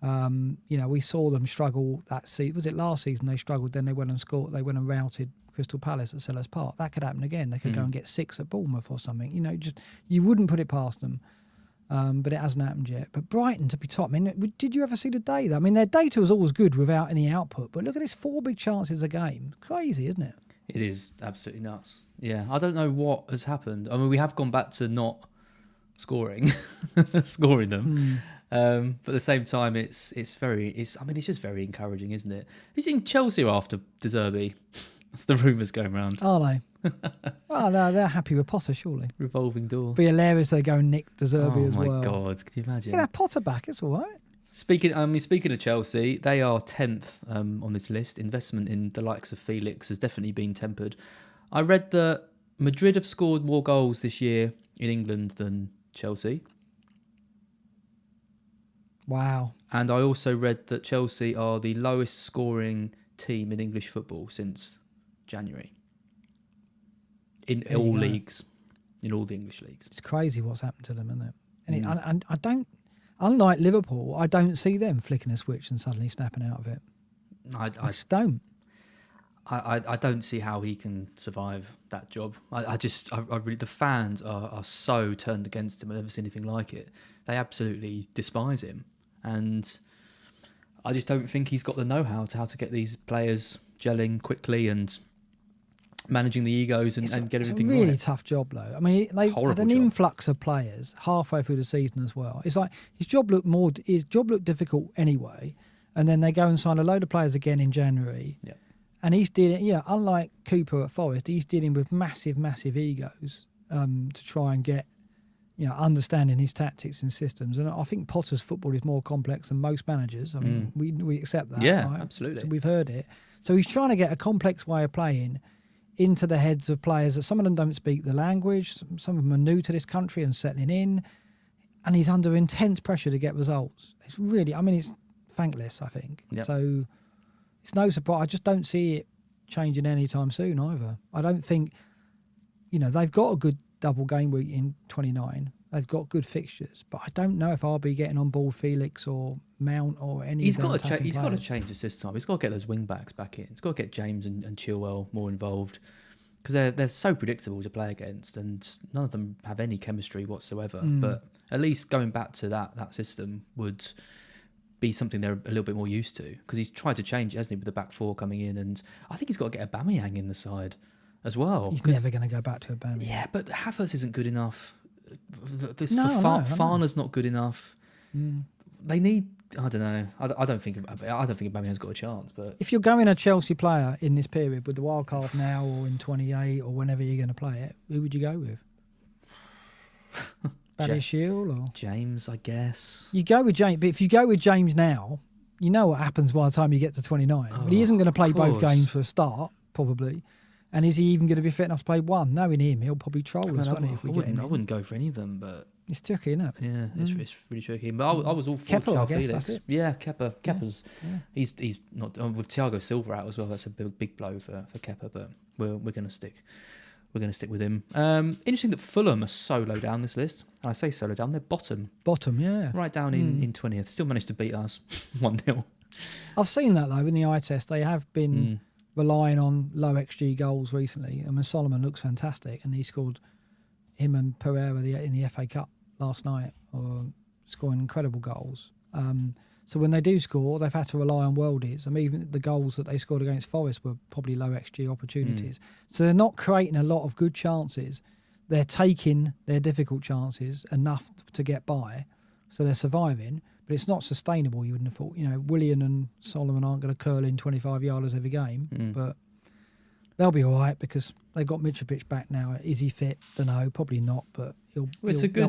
We saw them struggle that season. Was it last season they struggled? Then they went and scored. They went and routed Crystal Palace at Selhurst Park. That could happen again. They could go and get 6 at Bournemouth or something. You wouldn't put it past them. But it hasn't happened yet. But Brighton to be top. I mean, did you ever see the data? I mean, their data was always good without any output. But look at this, 4 big chances a game. Crazy, isn't it? It is absolutely nuts. Yeah, I don't know what has happened. I mean, we have gone back to not scoring them. But at the same time, it's just very encouraging, isn't it? Have you seen Chelsea after De Zerbi? That's the rumours going around. Are they? Oh, they're happy with Potter, surely. Revolving door. Be hilarious they go and nick De Zerbi as well. Oh my God, can you imagine? Get that Potter back, it's all right. Speaking of Chelsea, they are 10th on this list. Investment in the likes of Felix has definitely been tempered. I read that Madrid have scored more goals this year in England than Chelsea. Wow. And I also read that Chelsea are the lowest scoring team in English football since January. In all leagues. In all the English leagues. It's crazy what's happened to them, isn't it? And I don't, unlike Liverpool, I don't see them flicking a switch and suddenly snapping out of it. I just don't. I don't see how he can survive that job. I really, the fans are so turned against him. I've never seen anything like it. They absolutely despise him, and I just don't think he's got the know-how to how to get these players gelling quickly and managing the egos and get everything right. It's a really tough job, though. I mean, they had an influx of players halfway through the season as well. It's like his job looked difficult anyway, and then they go and sign a load of players again in January. Yeah. And he's dealing, unlike Cooper at Forest, he's dealing with massive, massive egos to try and get, understanding his tactics and systems. And I think Potter's football is more complex than most managers. I mean, we accept that. Yeah, right? absolutely. So we've heard it. So he's trying to get a complex way of playing into the heads of players that some of them don't speak the language, some of them are new to this country and settling in, and he's under intense pressure to get results. It's really, it's thankless, I think. Yep. So it's no surprise. I just don't see it changing anytime soon either. I don't think, they've got a good double game week in 29. They've got good fixtures, but I don't know if I'll be getting on board Felix or Mount or any. He's got to change the system. He's got to get those wing backs back in. He's got to get James and Chilwell more involved because they're so predictable to play against, and none of them have any chemistry whatsoever. But at least going back to that system would be something they're a little bit more used to, because he's tried to change it, hasn't he, with the back four coming in, and I think he's got to get Aubameyang in the side as well. He's never going to go back to Aubameyang. Yeah, but Havertz isn't good enough. Farner's not good enough. They need. I don't know. I don't think Aubameyang's got a chance. But if you're going a Chelsea player in this period with the wild card now or in 28 or whenever you're going to play it, who would you go with? Shield or James, I guess. You go with James, but if you go with James now, you know what happens by the time you get to 29. But he isn't going to play both games for a start, probably. And is he even going to be fit enough to play one? Knowing him, he'll probably troll us, won't he, if we get him? I wouldn't go for any of them, but it's tricky, isn't it? Yeah, it's really tricky. But I was all for Kepa, Felix. Yeah, Kepa's. Yeah. He's not with Thiago Silva out as well. That's a big blow for Kepa, but we're going to stick. We're going to stick with him. Interesting that Fulham are so low down this list. And I say so low down, they're bottom. Bottom, yeah. Right down in 20th. Still managed to beat us 1-0. I've seen that, though, in the eye test. They have been relying on low XG goals recently. I mean, Solomon looks fantastic, and he scored him and Pereira in the FA Cup last night, scoring incredible goals. So when they do score, they've had to rely on worldies. I mean, even the goals that they scored against Forest were probably low XG opportunities. So they're not creating a lot of good chances. They're taking their difficult chances enough to get by, so they're surviving. But it's not sustainable, you wouldn't have thought. Willian and Solomon aren't going to curl in 25-yarders every game, but they'll be all right because they've got Mitrovic back now. Is he fit? Don't know. Probably not, but they'll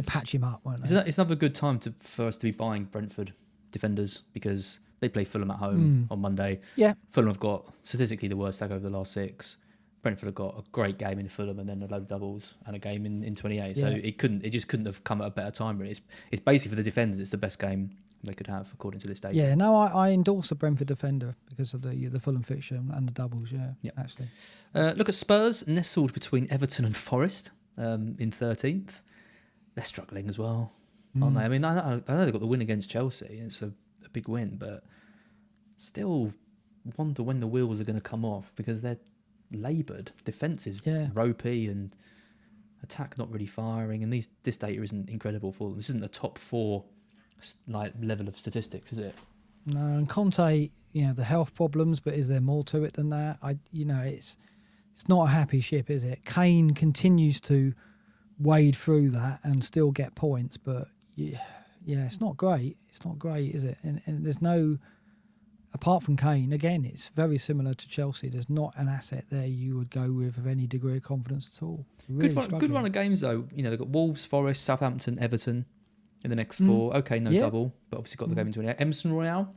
patch him up, won't they? It's another good time for us to be buying Brentford defenders because they play Fulham at home on Monday. Yeah. Fulham have got statistically the worst tag over the last 6. Brentford have got a great game in Fulham and then a load of doubles and a game in 28. So it just couldn't have come at a better time, really. It's basically for the defenders, it's the best game they could have according to this data. Yeah, no, I endorse the Brentford defender because of the Fulham fixture and the doubles. Yeah. Actually. Look at Spurs nestled between Everton and Forest in 13th. They're struggling as well, aren't they? I mean, I know they got the win against Chelsea. It's a big win, but still wonder when the wheels are going to come off because they're laboured. Defence is ropey and attack not really firing, and this data isn't incredible for them. This isn't a top 4 level of statistics, is it? No, and Conte, the health problems, but is there more to it than that? It's not a happy ship, is it? Kane continues to wade through that and still get points, but it's not great. It's not great, is it? And there's no, apart from Kane, again, it's very similar to Chelsea. There's not an asset there you would go with any degree of confidence at all. Really good run of games though. They've got Wolves, Forest, Southampton, Everton in the next 4. Okay, no double, but obviously got the game in 28. Emerson Royale.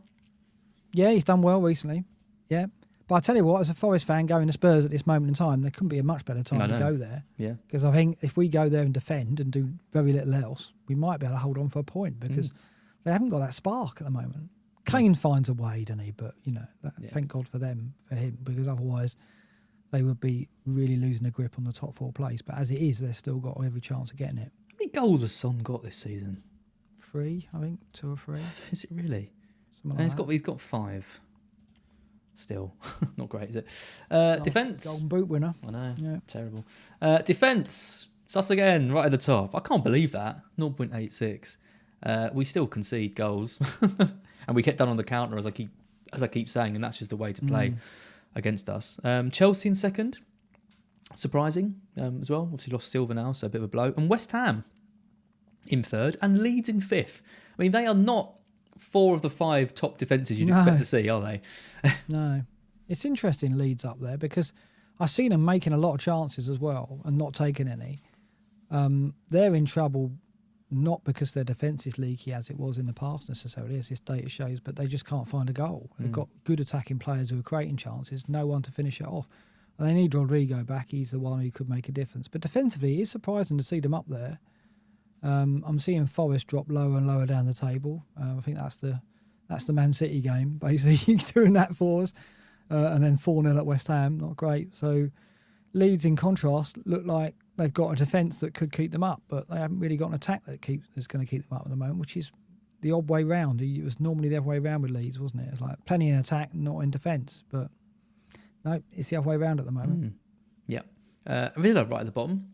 Yeah, he's done well recently. Yeah. But I tell you what, as a Forest fan going to Spurs at this moment in time, there couldn't be a much better time to go there. Yeah. Because I think if we go there and defend and do very little else, we might be able to hold on for a point because they haven't got that spark at the moment. Kane finds a way, doesn't he? But, thank God for him, because otherwise they would be really losing a grip on the top 4 place. But as it is, they've still got every chance of getting it. How many goals has Son got this season? 3, I think, 2 or 3. Is it really? Something like He's got 5. Still, not great, is it? Not Defence. Golden Boot winner. I know, Yeah. terrible. Defence. It's us again, right at the top. I can't believe that. 0.86. We still concede goals, and we get done on the counter, as I keep saying, and that's just the way to play against us. Chelsea in second, surprising as well. Obviously lost Silva now, so a bit of a blow. And West Ham in third, and Leeds in fifth. I mean, they are not 4 of the 5 top defences you'd expect to see, are they? No. It's interesting Leeds up there because I've seen them making a lot of chances as well and not taking any. They're in trouble not because their defence is leaky as it was in the past necessarily, as this data shows, but they just can't find a goal. They've got good attacking players who are creating chances, no one to finish it off. And they need Rodrigo back. He's the one who could make a difference. But defensively, it's surprising to see them up there. I'm seeing Forest drop lower and lower down the table. I think that's the Man City game, basically, doing that for us. And then 4-0 at West Ham, not great. So Leeds, in contrast, look like they've got a defence that could keep them up, but they haven't really got an attack that's going to keep them up at the moment, which is the odd way round. It was normally the other way round with Leeds, wasn't it? It's like plenty in attack, not in defence. But no, it's the other way round at the moment. Yep. Villa right at the bottom,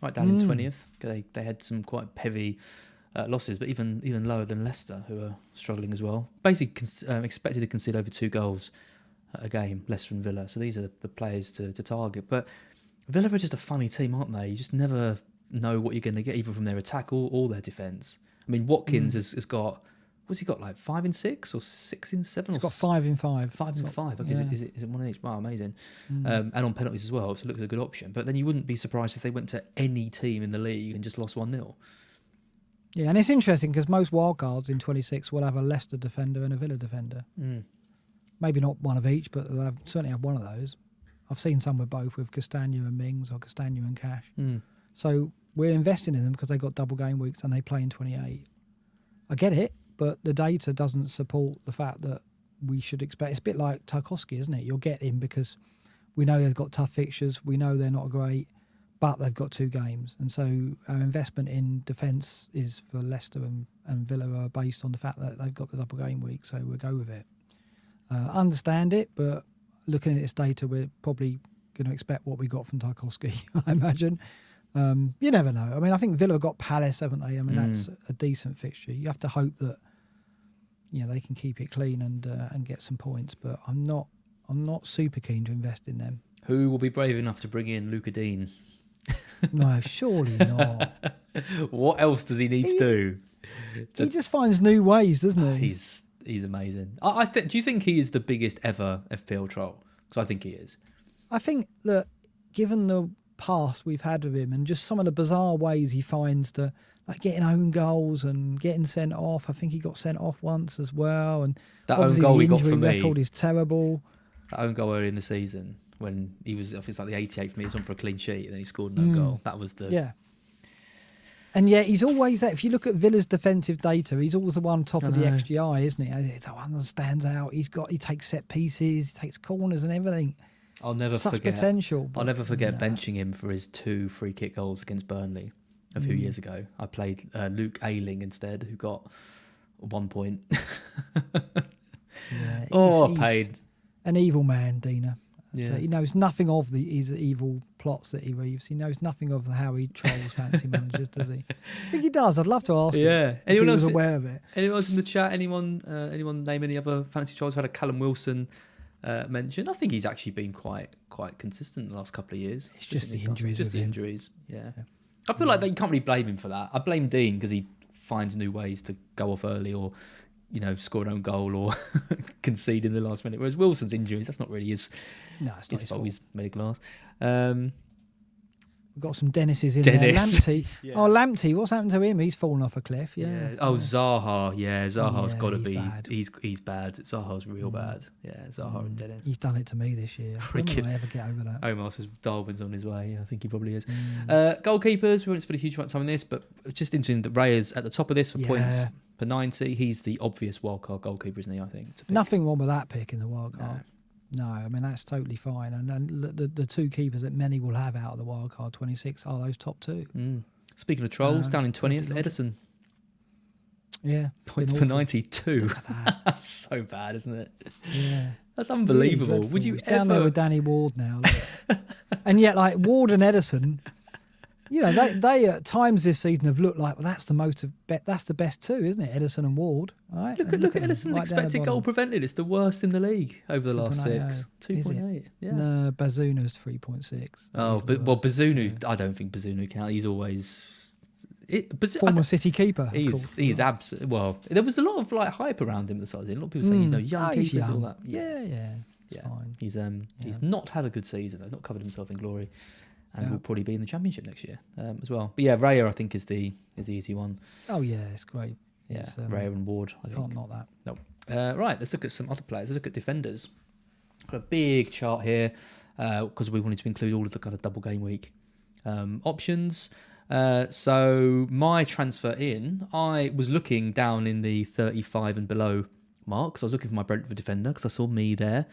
right down in 20th. They had some quite heavy losses, but even lower than Leicester, who are struggling as well. Basically expected to concede over 2 goals a game, Leicester and Villa. So these are the players to target. But Villa are just a funny team, aren't they? You just never know what you're going to get, either from their attack or their defence. I mean, Watkins has got, what's he got, like 5 in 6 or 6 in 7? He's got 5 in 5. 5 in 5. Okay, yeah. is it one of each? Wow, amazing. And on penalties as well, so it looks like a good option. But then you wouldn't be surprised if they went to any team in the league and just lost 1-0. Yeah, and it's interesting because most wildcards in 26 will have a Leicester defender and a Villa defender. Maybe not one of each, but they'll certainly have one of those. I've seen some with both, with Castagna and Mings or Castagna and Cash. So we're investing in them because they've got double game weeks and they play in 28. I get it, but the data doesn't support the fact that we should expect. It's a bit like Tarkowski, isn't it? You'll get him because we know they've got tough fixtures. We know they're not great, but they've got 2 games. And so our investment in defence is for Leicester and Villa are based on the fact that they've got the double game week. So we'll go with it. Understand it, but looking at this data, we're probably going to expect what we got from Tarkowski, I imagine. You never know. I mean, I think Villa got Palace, haven't they? I mean, that's a decent fixture. You have to hope that they can keep it clean and get some points. But I'm not super keen to invest in them. Who will be brave enough to bring in Luca Dean? No, surely not. What else does he need to do? He just finds new ways, doesn't he? He's amazing. Do you think he is the biggest ever FPL troll? Because I think he is. I think that given the past we've had with him and just some of the bizarre ways he finds to, like getting own goals and getting sent off. I think he got sent off once as well. And that own goal he got for me. The injury record is terrible. That own goal early in the season when he was, I think it's like the 88th for me, he was on for a clean sheet and then he scored an own goal. That was the... Yeah. And yet he's always there. If you look at Villa's defensive data, he's always the one top of the XGI, isn't he? It's the one that stands out. He takes set pieces, he takes corners and everything. I'll never Such forget potential. I'll never forget benching him for his 2 free kick goals against Burnley a few years ago. I played Luke Ayling instead, who got 1 point. He's paid. An evil man, Dina. Yeah. So he knows nothing of his evil plots that he weaves. He knows nothing of how he trolls fantasy managers, does he? I think he does. I'd love to ask him. Yeah. If anyone else aware of it? Anyone else in the chat? Anyone name any other fantasy trolls? Had a Callum Wilson mention. I think he's actually been quite consistent the last couple of years. It's just the injuries. Just the injuries. Yeah. I feel like you can't really blame him for that. I blame Dean because he finds new ways to go off early or score an own goal or concede in the last minute. Whereas Wilson's injuries, that's not really his fault. He's made of glass. We've got some Dennis's in there. Lamptey. Yeah. Oh, Lamptey, what's happened to him? He's fallen off a cliff. Yeah. Oh, Zaha. Yeah, Zaha's got to be. Bad. He's bad. Zaha's real bad. Yeah, Zaha and Dennis. He's done it to me this year. When will I ever get over that? Omar says Darwin's on his way. I think he probably is. Goalkeepers, we won't spend a huge amount of time on this, but it's just interesting that Ray is at the top of this for points per 90. He's the obvious wildcard goalkeeper, isn't he, I think? Nothing wrong with that pick in the wildcard. No, I mean, that's totally fine. And the 2 keepers that many will have out of the wildcard 26 are those top 2. Speaking of trolls, down in 20th, Edison. Yeah. Points per 92. Look at that. That's so bad, isn't it? Yeah. That's unbelievable. Really Would you He's down there ever? with Danny Ward now, look. And yet, like Ward and Ederson, you know, they at times this season have looked like, well, that's the best two, isn't it? Ederson and Ward. Right? Look And at them, Ederson's right down the expected goal bottom. prevented. It's the worst in the league over the last 2.80. 6. 2.8. Yeah. No, Bazuna's 3.6. Oh, but Bazunu, I don't think Bazunu counts. He's always Former City keeper. Of course. He is absolutely. Well, there was a lot of like hype around him at the start. A lot of people saying, young he's keepers, young. all that. Yeah. It's fine. He's not had a good season. Though, not covered himself in glory, and will probably be in the Championship next year as well. But yeah, Raya I think is the easy one. Oh yeah, it's great. Yeah, Raya and Ward. I can't knock that. No. Right, let's look at some other players. Let's look at defenders. Got a big chart here because we wanted to include all of the kind of double game week options. So my transfer in, I was looking down in the 35 and below mark because I was looking for my Brentford defender because I saw me there.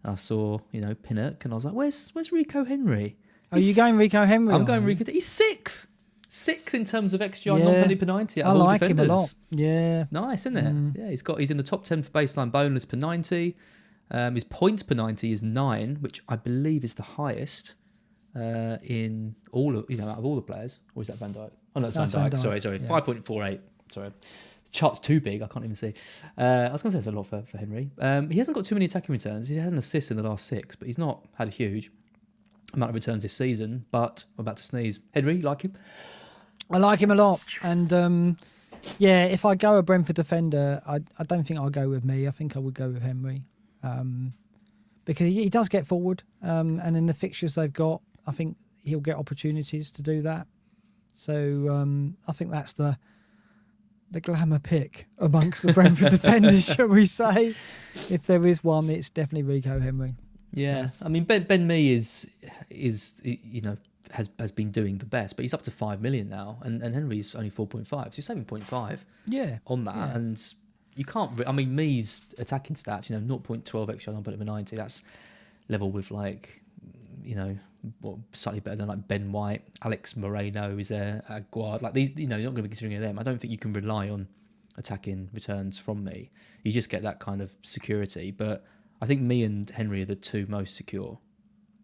I saw, Pinnock, and I was like, where's Rico Henry? Are you going Rico Henry? I'm going Rico. He's sixth in terms of XGI non-penalty per 90 out of all defenders. Him a lot. Yeah. Nice, isn't it? Yeah, he's in the top 10 for baseline bonus per 90. His points per 90 is 9, which I believe is the highest in all of out of all the players. Or is that Van Dijk? Oh no, it's Van Dijk. Sorry. Yeah. 5.48. Sorry. The chart's too big. I can't even see. I was going to say it's a lot for Henry. He hasn't got too many attacking returns. He had an assist in the last 6, but he's not had a huge amount of returns this season. But I'm about to sneeze. Henry, you like him? I like him a lot. And if I go a Brentford defender, I don't think I'll go with me. I think I would go with Henry. Because he does get forward. And in the fixtures they've got, I think he'll get opportunities to do that. So I think that's the glamour pick amongst the Brentford defenders, shall we say? If there is one, it's definitely Rico Henry. Yeah. I mean, Ben Mee is has been doing the best, but he's up to 5 million now, and Henry's only 4.5. So you're saving 0.5 on that, and you can't. I mean, Mee's attacking stats, 0.12 XG on over 90. That's level with slightly better than like Ben White, Alex Moreno is there, Aguard. Like these, you're not going to be considering them. I don't think you can rely on attacking returns from me. You just get that kind of security. But I think me and Henry are the two most secure,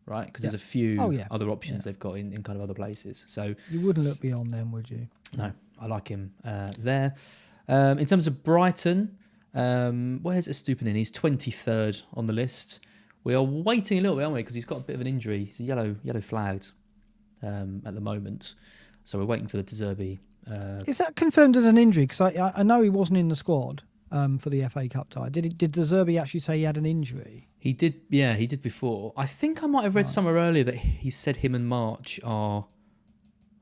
right? Because there's a few other options they've got in kind of other places. So you wouldn't look beyond them, would you? No, I like him there. In terms of Brighton, where's Estupiñán? He's 23rd on the list. We are waiting a little bit, aren't we? Because he's got a bit of an injury. He's yellow flagged at the moment. So we're waiting for the De Zerbi. Is that confirmed as an injury? Because I know he wasn't in the squad for the FA Cup tie. Did De Zerbi actually say he had an injury? He did. Yeah, he did before. I think I might have read somewhere earlier that he said him and March are.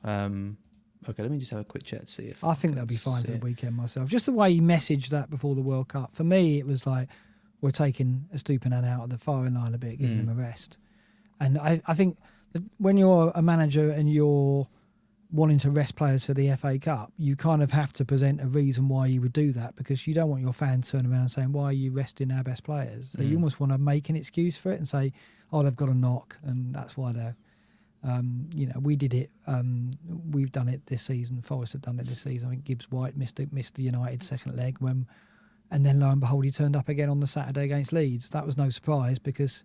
Okay, let me just have a quick check to see if. I think they'll be fine for the weekend myself. Just the way he messaged that before the World Cup. For me, it was like, we're taking Estupiñán out of the firing line a bit, giving him a rest. And I think that when you're a manager and you're wanting to rest players for the FA Cup, you kind of have to present a reason why you would do that, because you don't want your fans turning around saying, why are you resting our best players? So you almost want to make an excuse for it and say, oh, they've got a knock and that's why they're... we did it. We've done it this season. Forest have done it this season. I think Gibbs White missed the United second leg and then lo and behold, he turned up again on the Saturday against Leeds. That was no surprise because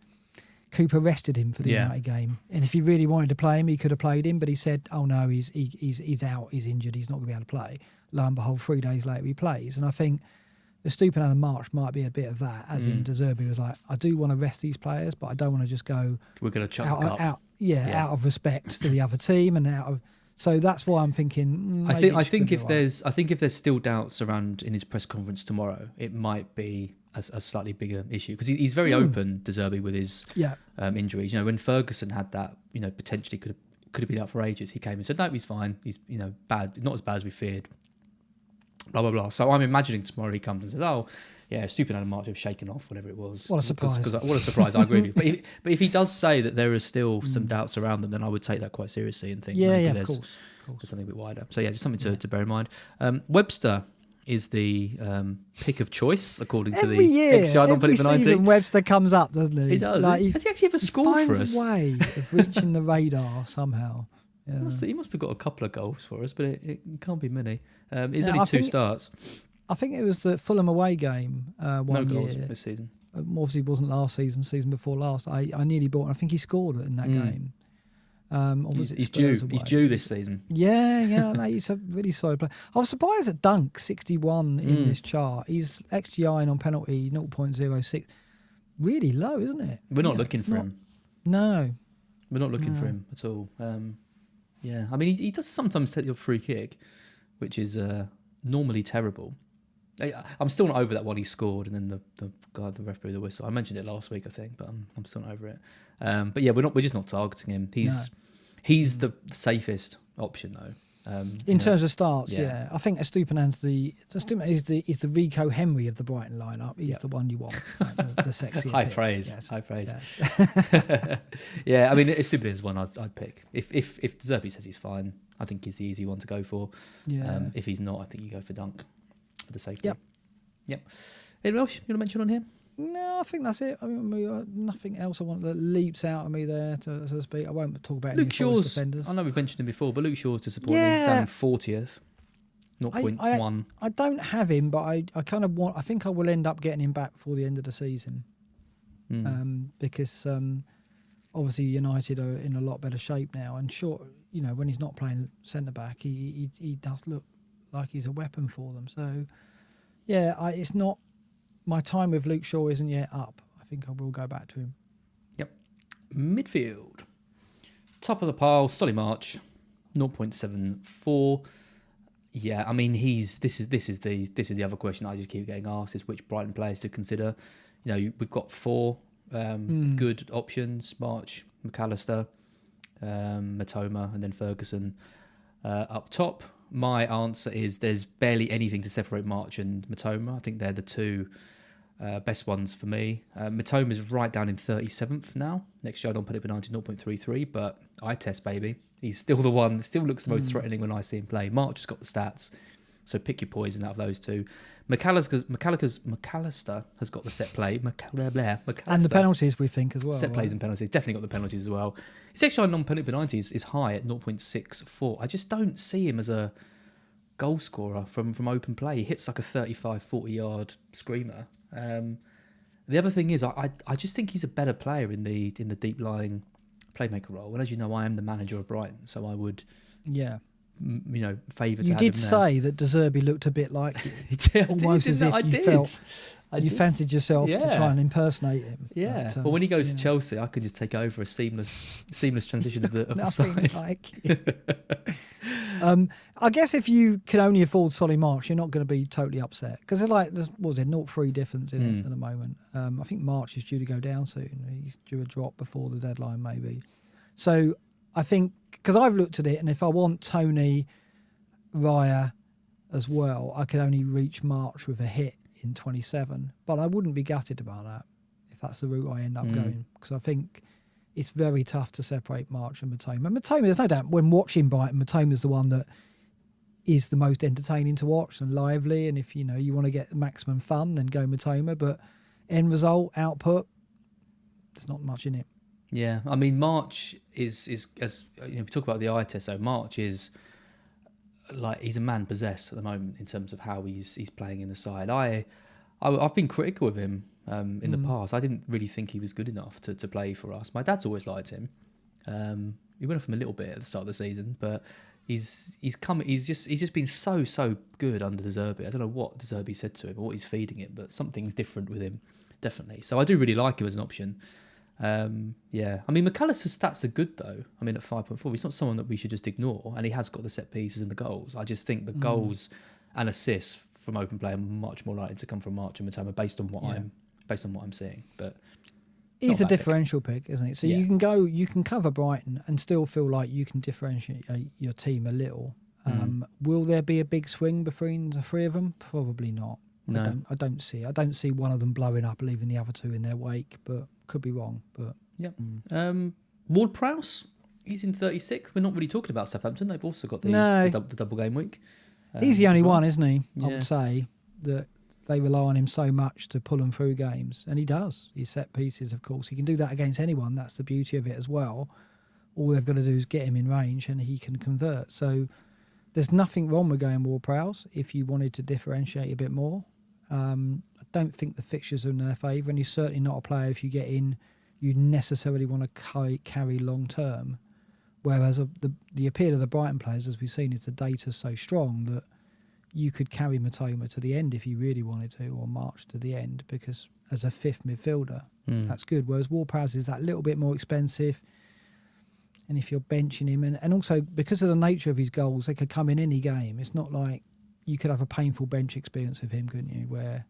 Cooper rested him for the United game. And if he really wanted to play him, he could have played him. But he said, "Oh no, he's out. He's injured. He's not going to be able to play." Lo and behold, 3 days later he plays. And I think the Estupiñán and March might be a bit of that. As in, De Zerbi was like, "I do want to rest these players, but I don't want to just go. We're going to chuck out of respect to the other team and out of." So that's why I'm thinking. I think if there's still doubts around in his press conference tomorrow, it might be a slightly bigger issue because he's very open, De Zerbi, with his injuries. When Ferguson had that, potentially could have been out for ages. He came and said, "No, he's fine. He's bad, not as bad as we feared." Blah blah blah. So I'm imagining tomorrow he comes and says, "Oh, yeah, Estupiñán and March have shaken off, whatever it was." What a surprise! What a surprise! I agree with you. But if he does say that there is still some doubts around them, then I would take that quite seriously and think maybe there's something a bit wider. So yeah, just something to bear in mind. Webster is the pick of choice according to the XGI every season. Webster comes up, doesn't he? He does. Does he actually have a score for us? He finds a way of reaching the radar somehow. Yeah. He must have got a couple of goals for us, but it can't be many. It's only 2 starts. I think it was the Fulham away game one year. No goals this season. Obviously, it wasn't last season before last. I nearly bought. I think he scored in that game. Or was it He's Spurs due. away? He's due this season. Yeah. No, he's a really solid player. I was surprised at Dunk 61 in this chart. He's XGI on penalty 0.06. Really low, isn't it? We're not looking for him. No, we're not looking for him at all. Yeah, I mean, he does sometimes take the free kick, which is normally terrible. I'm still not over that one he scored, and then the guy, the referee, the whistle. I mentioned it last week, I think, but I'm still not over it. But yeah, we're just not targeting him. He's the safest option though. In terms of starts, yeah. I think Estupiñán's is the Rico Henry of the Brighton lineup. He's the one you want, like the sexy. High praise. Yeah, I mean, Estupiñán's one I'd pick. If De Zerbi says he's fine, I think he's the easy one to go for. Yeah. If he's not, I think you go for Dunk for the safety. Yep. Anything else you want to mention on here? No, I think that's it. I mean, nothing else I want that leaps out of me there, so to speak. I won't talk about Luke any Shaw's defenders. I know we've mentioned him before, but Luke Shaw's disappointing. He's down 40th, 0.1. I don't have him, but I kind of want. I think I will end up getting him back before the end of the season, because obviously United are in a lot better shape now. And sure, when he's not playing centre back, he does look like he's a weapon for them. So yeah, it's not. My time with Luke Shaw isn't yet up. I think I will go back to him. Yep. Midfield. Top of the pile, Solly March, 0.74. Yeah, I mean this is the other question I just keep getting asked is which Brighton players to consider. We've got 4 good options: March, McAllister, Matoma, and then Ferguson up top. My answer is there's barely anything to separate March and Matoma. I think they're the 2 best ones for me. Matoma is right down in 37th now. Next year I don't put it behind 0.33, but I test, baby. He's still the one, still looks the most threatening when I see him play. March has got the stats, so pick your poison out of those 2. McAllister has got the set play. And the penalties, we think, as well. Set plays and penalties. Definitely got the penalties as well. His XGI non-penalty penalty is high at 0.64. I just don't see him as a goal scorer from open play. He hits like a 35, 40-yard screamer. The other thing is, I just think he's a better player in the deep-lying playmaker role. And as you know, I am the manager of Brighton, so I would... Yeah. Favour to you have did him say that De Zerbi looked a bit like you. Almost as if you felt you fancied yourself to try and impersonate him. Yeah. But when he goes to Chelsea, I could just take over a seamless transition of the side. I guess if you can only afford Solly March, you're not going to be totally upset because there's 0.3 difference in it at the moment. I think March is due to go down soon. He's due a drop before the deadline, maybe. So I think because I've looked at it, and if I want Tony, Raya as well, I could only reach March with a hit in 27. But I wouldn't be gutted about that if that's the route I end up going, because I think it's very tough to separate March and Matoma. Matoma, there's no doubt, when watching Brighton, Matoma's the one that is the most entertaining to watch and lively. And if you want to get maximum fun, then go Matoma. But end result, output, there's not much in it. Yeah, I mean, March is as we talk about the eye test. So March is like he's a man possessed at the moment in terms of how he's playing in the side. I've been critical of him in the past. I didn't really think he was good enough to play for us. My dad's always liked him. He went off him a little bit at the start of the season, but he's just been so good under De Zerbi. I don't know what De Zerbi said to him or what he's feeding him, but something's different with him, definitely. So I do really like him as an option. I mean, McAllister's stats are good though. I mean, at 5.4, he's not someone that we should just ignore, and he has got the set pieces and the goals. I just think the goals and assists from open play are much more likely to come from March and Matoma based on what I'm seeing. But he's a differential pick, isn't it? So you can cover Brighton and still feel like you can differentiate your team a little. Will there be a big swing between the 3 of them? Probably not. No. I don't see one of them blowing up, leaving the other 2 in their wake, but could be wrong. But Ward-Prowse, he's in 36. We're not really talking about Southampton. They've also got the double game week. He's the only one, isn't he? I would say that they rely on him so much to pull them through games, and he does. He's set pieces, of course. He can do that against anyone. That's the beauty of it as well. All they've got to do is get him in range, and he can convert. So there's nothing wrong with going Ward-Prowse if you wanted to differentiate a bit more. I don't think the fixtures are in their favour, and he's certainly not a player if you get in you necessarily want to carry long term. Whereas the appeal of the Brighton players, as we've seen, is the data's so strong that you could carry Matoma to the end if you really wanted to, or March to the end, because as a fifth midfielder, that's good. Whereas Ward-Prowse is that little bit more expensive. And if you're benching him, and also because of the nature of his goals, they could come in any game. It's not like you could have a painful bench experience of him, couldn't you? Where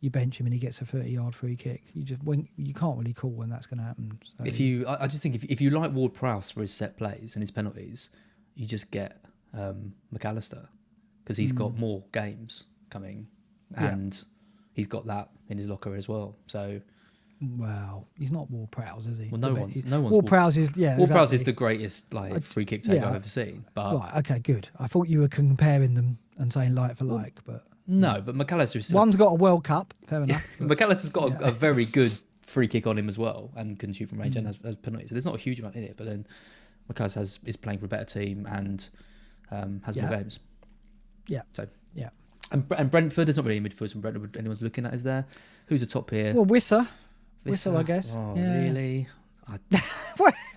you bench him and he gets a 30-yard free kick. You can't really call when that's going to happen. So. I just think if you like Ward-Prowse for his set plays and his penalties, you just get McAllister, because he's got more games coming, and he's got that in his locker as well. So. Well, he's not Ward-Prowse, is he? Well, no one's. Ward-Prowse is Ward-Prowse is the greatest free kick taker I've ever seen. But right, okay, good. I thought you were comparing them and saying like for like, but no. But McAllister's one's got a World Cup, fair enough. McAllister's got a very good free kick on him as well, and can shoot from range and has penalties. So there's not a huge amount in it, but then McAllister is playing for a better team and has more games. Yeah. So yeah. And Brentford, there's not really any midfielders from Brentford anyone's looking at, is there? Who's the top here? Well, Wissa, I guess. Oh, yeah. Really?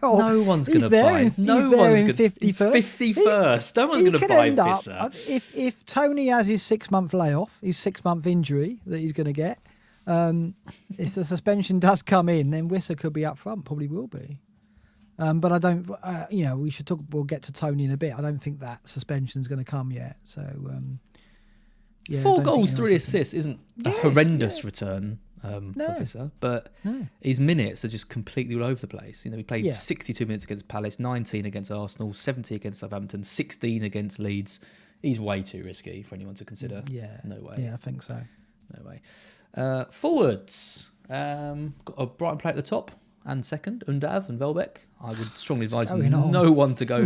Well, no one's going to buy. He's there in 51st. 51st. No one's going to buy Visser. If Tony has his 6-month layoff, his 6-month injury that he's going to get, if the suspension does come in, then Visser could be up front. Probably will be. But I don't. We should talk. We'll get to Tony in a bit. I don't think that suspension's going to come yet. So. 4 goals, 3 assists isn't a horrendous return. For Visser, but his minutes are just completely all over the place. He played 62 minutes against Palace, 19 against Arsenal, 70 against Southampton, 16 against Leeds. He's way too risky for anyone to consider. Yeah, no way. Yeah, I think so. No way. Forwards, got a Brighton player at the top and second, Undav and Welbeck. I would strongly advise no one to go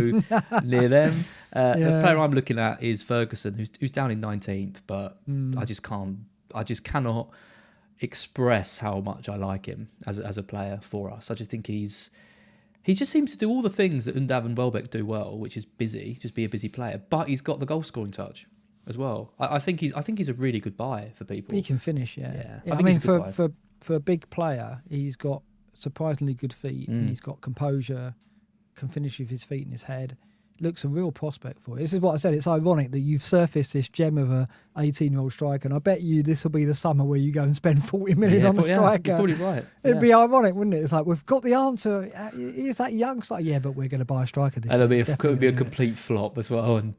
near them. The player I'm looking at is Ferguson, who's down in 19th, but I just cannot express how much I like him as a player for us. I just think he just seems to do all the things that Undav and Welbeck do well, which is just be a busy player. But he's got the goal scoring touch as well. I think he's a really good buy for people. He can finish, yeah. I mean, for a big player, he's got surprisingly good feet, and he's got composure, can finish with his feet and his head. Looks a real prospect for it. This is what I said. It's ironic that you've surfaced this gem of a 18-year-old striker, and I bet you this will be the summer where you go and spend 40 million on a striker. You're probably right. It'd be ironic, wouldn't it? It's like, we've got the answer. Is that young? It's like, yeah, but we're going to buy a striker this year. And it'll be a complete flop as well. And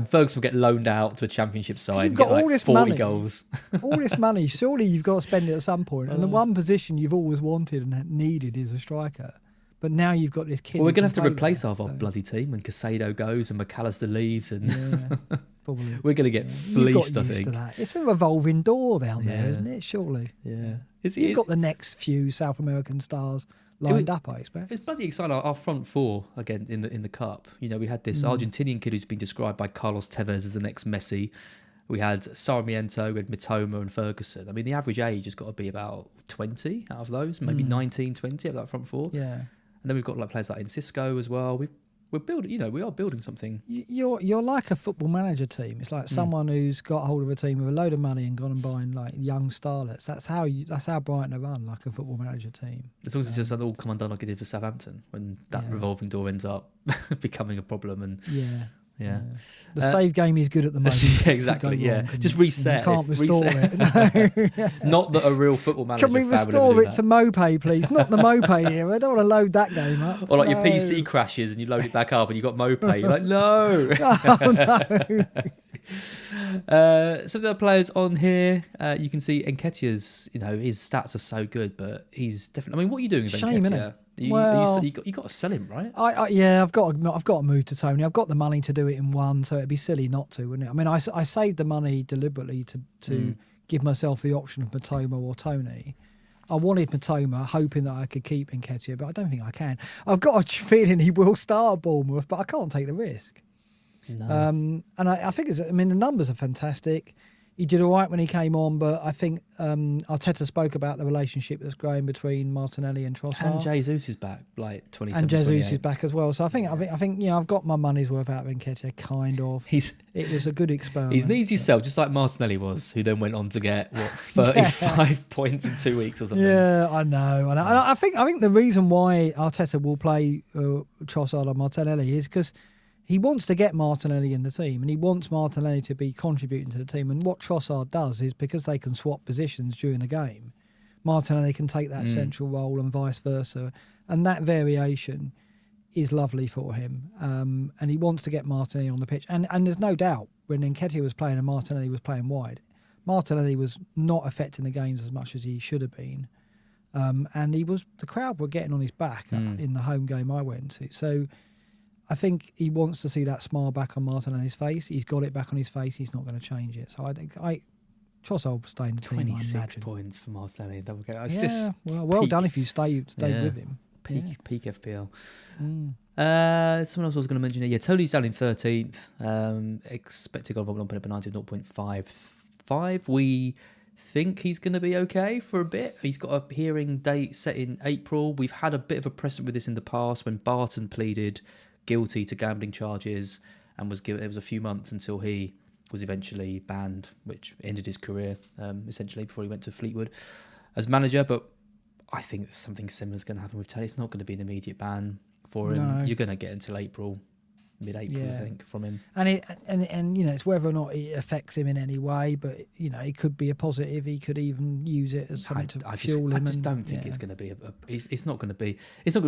Ferguson will get loaned out to a championship side and get all this 40 money, goals. All this money, surely you've got to spend it at some point. And the one position you've always wanted and needed is a striker. But now you've got this kid. Well, we're going to have to replace our bloody team when Casado goes and McAllister leaves, and probably we're going to get fleeced. I think to that. It's a revolving door down there, isn't it? Surely. Yeah. You've got the next few South American stars lined up, I expect. It's bloody exciting. Our front four again in the cup. We had this Argentinian kid who's been described by Carlos Tevez as the next Messi. We had Sarmiento, we had Mitoma and Ferguson. I mean, the average age has got to be about 20 out of those, maybe 19, 20 of that front four. Yeah. And then we've got players like Cisco as well. We're building, we are building something. You're like a football manager team. It's like someone who's got hold of a team with a load of money and gone and buying young starlets. That's how Brighton are run, like a football manager team. As long as it just all come undone like it did for Southampton when that revolving door ends up becoming a problem. And yeah. The save game is good at the moment. Yeah, exactly. Yeah, just reset. You can't restore it. No. Not that a real football manager. Can we restore it to Mopay, please? Not the Mopay here. I don't want to load that game up. Or your PC crashes and you load it back up and you got Mopay. You're like, no. Some of the players on here, you can see Nketiah's. His stats are so good, but he's definitely. I mean, what are you doing with Shame, Nketiah? innit? You got to sell him, right? I've got to move to Tony. I've got the money to do it in one, so it'd be silly not to, wouldn't it? I mean, I saved the money deliberately to give myself the option of Mitoma or Tony. I wanted Mitoma, hoping that I could keep Nketiah, but I don't think I can. I've got a feeling he will start at Bournemouth, but I can't take the risk. No. And I think the numbers are fantastic. He did all right when he came on, but I think Arteta spoke about the relationship that's growing between Martinelli and Trossard. And Jesus is back, like 27, And Jesus 28. is back as well. So I think I've got my money's worth out of Nketiah, kind of. It was a good experiment. He's needs himself, just like Martinelli was, who then went on to get 35 points in 2 weeks or something. Yeah, I know. And I think the reason why Arteta will play Trossard and Martinelli is because he wants to get Martinelli in the team, and he wants Martinelli to be contributing to the team. And what Trossard does is, because they can swap positions during the game, Martinelli can take that central role and vice versa. And that variation is lovely for him. And he wants to get Martinelli on the pitch. And there's no doubt, when Nketiah was playing and Martinelli was playing wide, Martinelli was not affecting the games as much as he should have been. And the crowd were getting on his back in the home game I went to. So I think he wants to see that smile back on Martinelli's face. He's got it back on his face. He's not going to change it. So I think Trossard will stay in the team. 26 points for Martinelli. Double game. It's yeah, just well done if you stayed with him. Peak FPL. Someone else I was going to mention here. Yeah, Tony's down in 13th. Expected goal involvement up at 0.55. We think he's going to be okay for a bit. He's got a hearing date set in April. We've had a bit of a precedent with this in the past when Barton pleaded guilty to gambling charges and was given. It was a few months until he was eventually banned, which ended his career essentially before he went to Fleetwood as manager. But I think something similar is going to happen with Tony. It's not going to be an immediate ban for him. No. You're going to get until April, mid-April, I think, from him. And it's whether or not it affects him in any way, but it could be a positive. He could even use it as something to fuel him. I just don't think it's going to be it's not going to be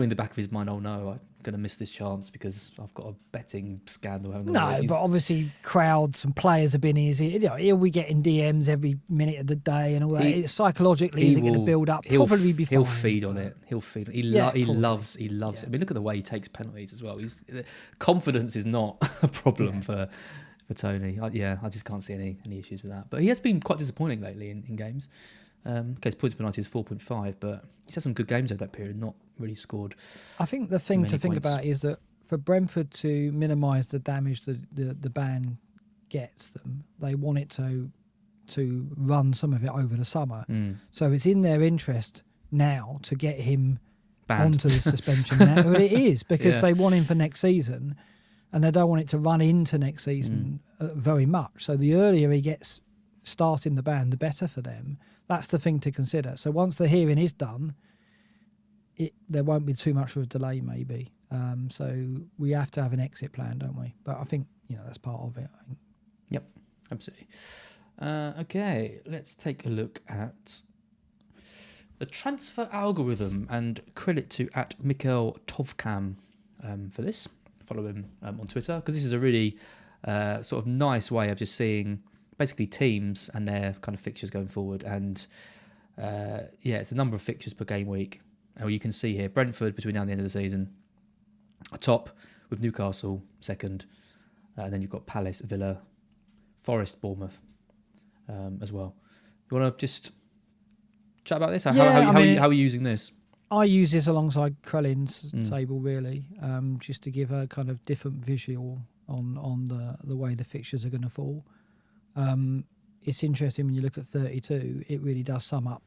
in the back of his mind. Oh no, I'm going to miss this chance because I've got a betting scandal. But obviously crowds and players have been easy. He'll be getting DMs every minute of the day and all that. Psychologically, is it going to build up? Probably be fine. He'll feed on it. He'll feed. He loves it. I mean, look at the way he takes penalties as well. Confidence is not a problem for Tony. I just can't see any issues with that. But he has been quite disappointing lately in games. His points per 90 is 4.5, but he's had some good games over that period, not really scored. I think the thing to think about is that for Brentford to minimise the damage the ban gets them, they want it to run some of it over the summer. So it's in their interest now to get him banned onto the suspension now. But it is, because they want him for next season, and they don't want it to run into next season very much. So the earlier he gets starting the ban, the better for them. That's the thing to consider. So once the hearing is done, there won't be too much of a delay, maybe. So we have to have an exit plan, don't we? But I think that's part of it. I think. Yep, absolutely. Okay, let's take a look at the transfer algorithm, and credit to @Mikhail Tovkam for this. Follow him on Twitter, because this is a really sort of nice way of just seeing basically teams and their kind of fixtures going forward. And it's the number of fixtures per game week. And you can see here Brentford between now and the end of the season, top with Newcastle second, and then you've got Palace, Villa, Forest, Bournemouth as well. You want to just chat about this? How are you using this? I use this alongside Crellin's table, really, just to give a kind of different visual on the way the fixtures are going to fall. It's interesting when you look at 32, it really does sum up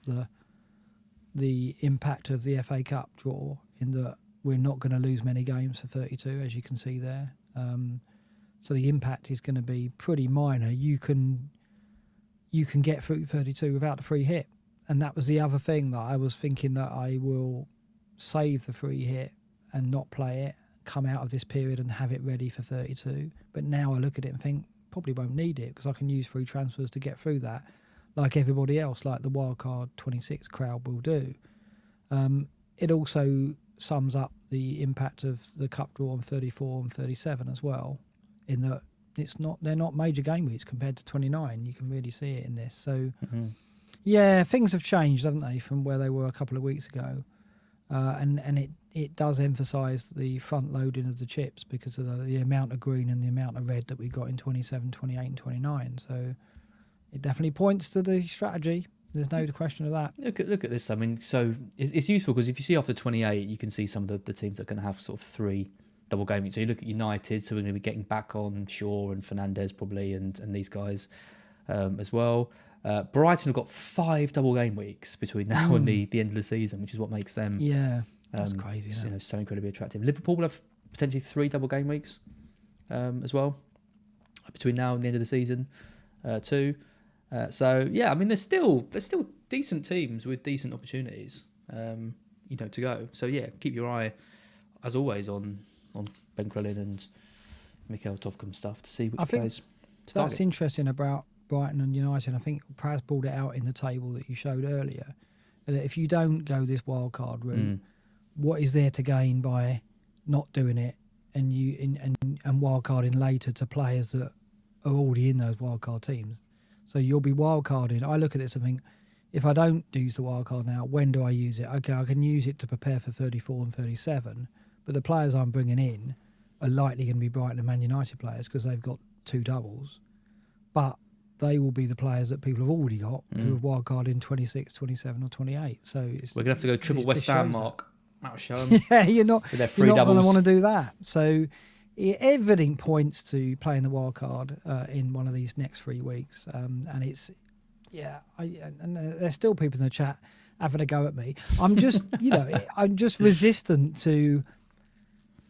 the impact of the FA Cup draw, in that we're not going to lose many games for 32, as you can see there. So the impact is going to be pretty minor. You can get through 32 without a free hit. And that was the other thing, that I was thinking that I will save the free hit and not play it, come out of this period and have it ready for 32. But now I look at it and think, probably won't need it, because I can use free transfers to get through that, like everybody else, like the wildcard 26 crowd will do. It also sums up the impact of the cup draw on 34 and 37 as well, in that they're not major game weeks compared to 29. You can really see it in this. So things have changed, haven't they, from where they were a couple of weeks ago, and it does emphasise the front loading of the chips, because of the amount of green and the amount of red that we got in 27, 28 and 29. So it definitely points to the strategy. There's no question of that. Look at this. I mean, so it's useful, because if you see after 28, you can see some of the teams that are going to have sort of 3 double gaming. So you look at United, so we're going to be getting back on Shaw and Fernandes probably, and these guys. as well. Brighton have got 5 double game weeks between now and the end of the season, which is what makes them that's crazy. So incredibly attractive. Liverpool will have potentially 3 double game weeks as well between now and the end of the season too. So yeah, I mean, there's still decent teams with decent opportunities, to go. So yeah, keep your eye as always on Ben Crellin and Mikhail Tovkum stuff to see which players. That's interesting about Brighton and United. I think Praz pulled it out in the table that you showed earlier. That if you don't go this wild card route, what is there to gain by not doing it and wild carding later to players that are already in those wild card teams? So you'll be wild carding. I look at this and think, if I don't use the wild card now, when do I use it? Okay, I can use it to prepare for 34 and 37, but the players I'm bringing in are likely going to be Brighton and Man United players because they've got 2 doubles. But they will be the players that people have already got who have wild in 26, 27 or 28. So we're going to have to go triple West Ham, Mark. That'll show them. Yeah, you're not going to want to do that. So everything points to playing the wild card in one of these next 3 weeks. And it's, and there's still people in the chat having a go at me. I'm just, I'm just resistant to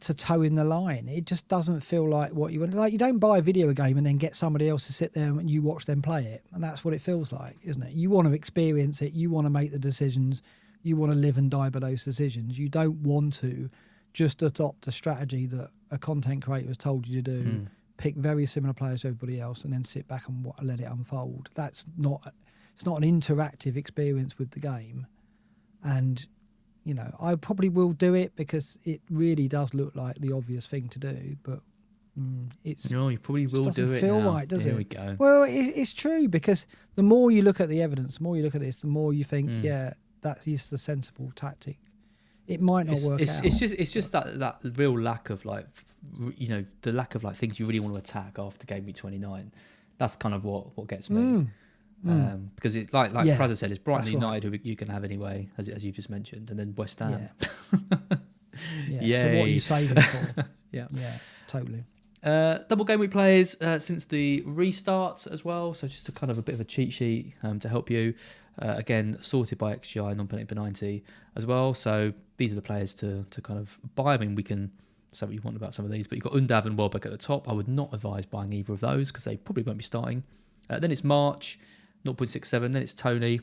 towing the line. It just doesn't feel like what you want. Like, you don't buy a video game and then get somebody else to sit there and you watch them play it. And that's what it feels like, isn't it? You want to experience it. You want to make the decisions. You want to live and die by those decisions. You don't want to just adopt a strategy that a content creator has told you to do, pick very similar players to everybody else, and then sit back and let it unfold. It's not an interactive experience with the game. And I probably will do it because it really does look like the obvious thing to do, but it's you probably will do it. Doesn't feel right, does it? Here we go. Well, it's true, because the more you look at the evidence, the more you look at this, the more you think, that is the sensible tactic. It might not work out. It's just that real lack of the lack of things you really want to attack after game week 29. That's kind of what gets me. Because it like Fraser said, it's Brighton United who you can have anyway, as you've just mentioned, and then West Ham. Yeah. So what are you saving for? Yeah, totally. Double game week players since the restart as well. So just a kind of a bit of a cheat sheet to help you. Again, sorted by XGI, non-penalty per 90 as well. So these are the players to kind of buy. I mean, we can say what you want about some of these, but you've got Undav and Welbeck at the top. I would not advise buying either of those because they probably won't be starting. Then it's March, 0.67. Then it's Tony,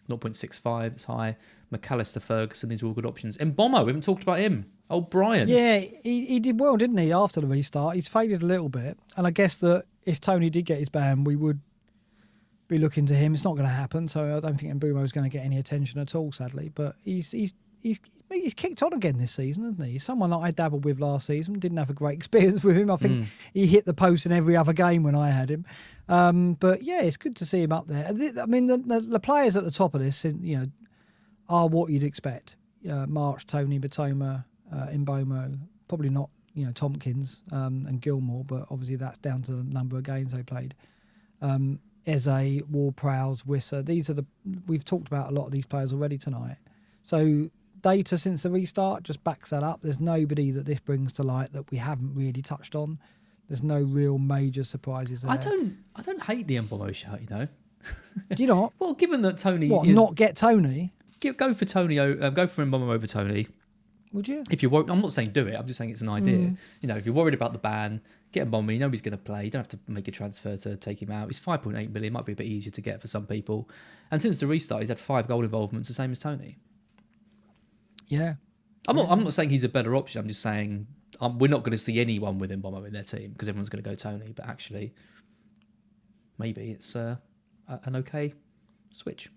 0.65. It's high. McAllister, Ferguson. These are all good options. And Bomber, we haven't talked about him. Oh, Brian. Yeah, he did well, didn't he, after the restart? He's faded a little bit. And I guess that if Tony did get his ban, we would be looking to him. It's not going to happen, so I don't think Mbumo is going to get any attention at all, sadly. But he's kicked on again this season, hasn't he? He's someone that I dabbled with last season. Didn't have a great experience with him. I think he hit the post in every other game when I had him. But yeah, it's good to see him up there. I mean, the players at the top of this, are what you'd expect. March, Tony, Batoma, Mbomo, probably not, Tompkins and Gilmore, but obviously that's down to the number of games they played. Eze, Ward-Prowse, Wisser. We've talked about a lot of these players already tonight. So data since the restart just backs that up. There's nobody that this brings to light that we haven't really touched on. There's no real major surprises there. I don't hate the Mbomo shout, Do you not? Well, given that Tony... not get Tony? Go for Tony. Go for Mbomo over Tony. Would you? If you're worried, I'm not saying do it. I'm just saying it's an idea. If you're worried about the ban, get Mbomo. You know he's going to play. You don't have to make a transfer to take him out. He's 5.8 million. Might be a bit easier to get for some people. And since the restart, he's had 5 goal involvements, the same as Tony. Yeah. I'm not saying he's a better option. I'm just saying we're not going to see anyone with Mbomo in their team because everyone's going to go Tony. But actually, maybe it's an okay switch.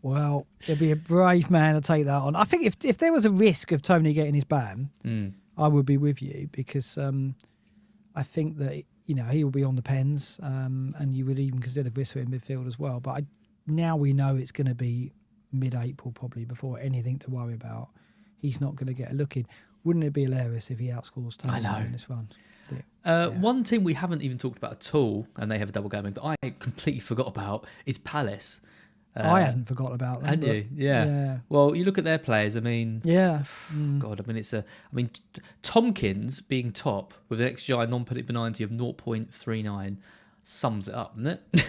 Well, it'd be a brave man to take that on. I think if there was a risk of Tony getting his ban, I would be with you because I think that he will be on the pens, and you would even consider Visser in midfield as well. But now we know it's going to be mid-April probably before anything to worry about. He's not going to get a look in. Wouldn't it be hilarious if he outscores Tony in this run? One team we haven't even talked about at all, and they have a double game that I completely forgot about, is Palace. I hadn't forgotten about them. Hadn't you? Yeah. Well, you look at their players. I mean, God. I mean, Tompkins being top with an XGI non-penalty per 90 of 0.39. sums it up, doesn't it?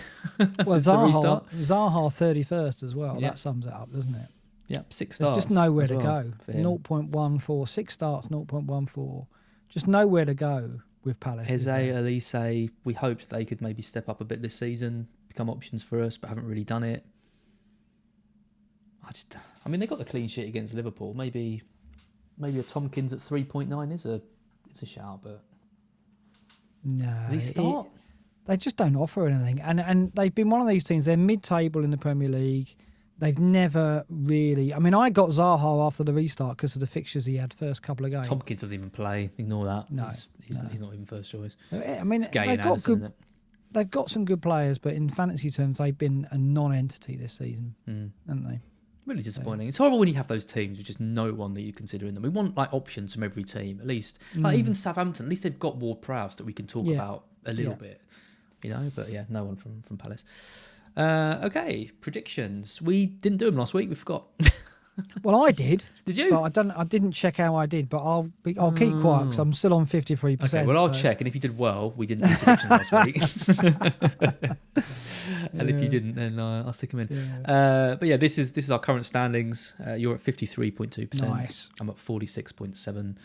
Well, Since the restart. Zaha 31st as well. Yeah. That sums it up, doesn't it? Yeah, 6 There's starts. just nowhere as to well go. for him. 0.14, 6 starts, 0.14. Just nowhere to go with Palace. Eze, Elise, we hoped they could maybe step up a bit this season, become options for us, but haven't really done it. I mean, they got the clean sheet against Liverpool. Maybe a Tompkins at 3.9 is a shout, but No. does he start? They just don't offer anything. And they've been one of these teams, they're mid-table in the Premier League. They've never really... I mean, I got Zaha after the restart because of the fixtures he had first couple of games. Tompkins doesn't even play. Ignore that. No, he's not even first choice. I mean, It's Gay and they've got Anderson, good... isn't it? They've got some good players, but in fantasy terms, they've been a non-entity this season, haven't they? Really disappointing. It's horrible when you have those teams with just no one that you consider in them. We want like options from every team, at least. Like even Southampton, at least they've got Ward-Prowse that we can talk about a little bit, you know. But yeah, no one from Palace. Okay, predictions. We didn't do them last week. We forgot. Well, I did. Did you? But I didn't check how I did. But I'll keep quiet because I'm still on 53%. Okay, well I'll check, and if you did well, we didn't do predictions last week. And if you didn't, then I'll stick them in. Yeah. But yeah, this is our current standings. You're at 53.2%. Nice. I'm at 46.7%.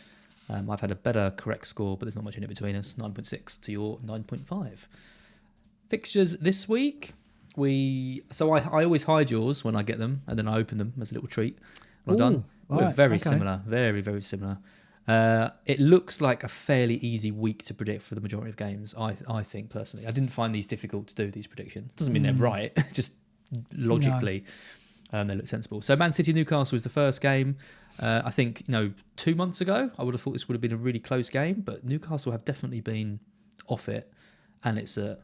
I've had a better correct score, but there's not much in it between us. 9.6 to your 9.5. Fixtures this week. I always hide yours when I get them, and then I open them as a little treat. When I'm done. We're very similar. Very, very similar. It looks like a fairly easy week to predict for the majority of games, I think, personally. I didn't find these difficult to do, these predictions. Doesn't mean they're right, just logically they look sensible. So Man City Newcastle was the first game. I think 2 months ago I would have thought this would have been a really close game, but Newcastle have definitely been off it, and it's the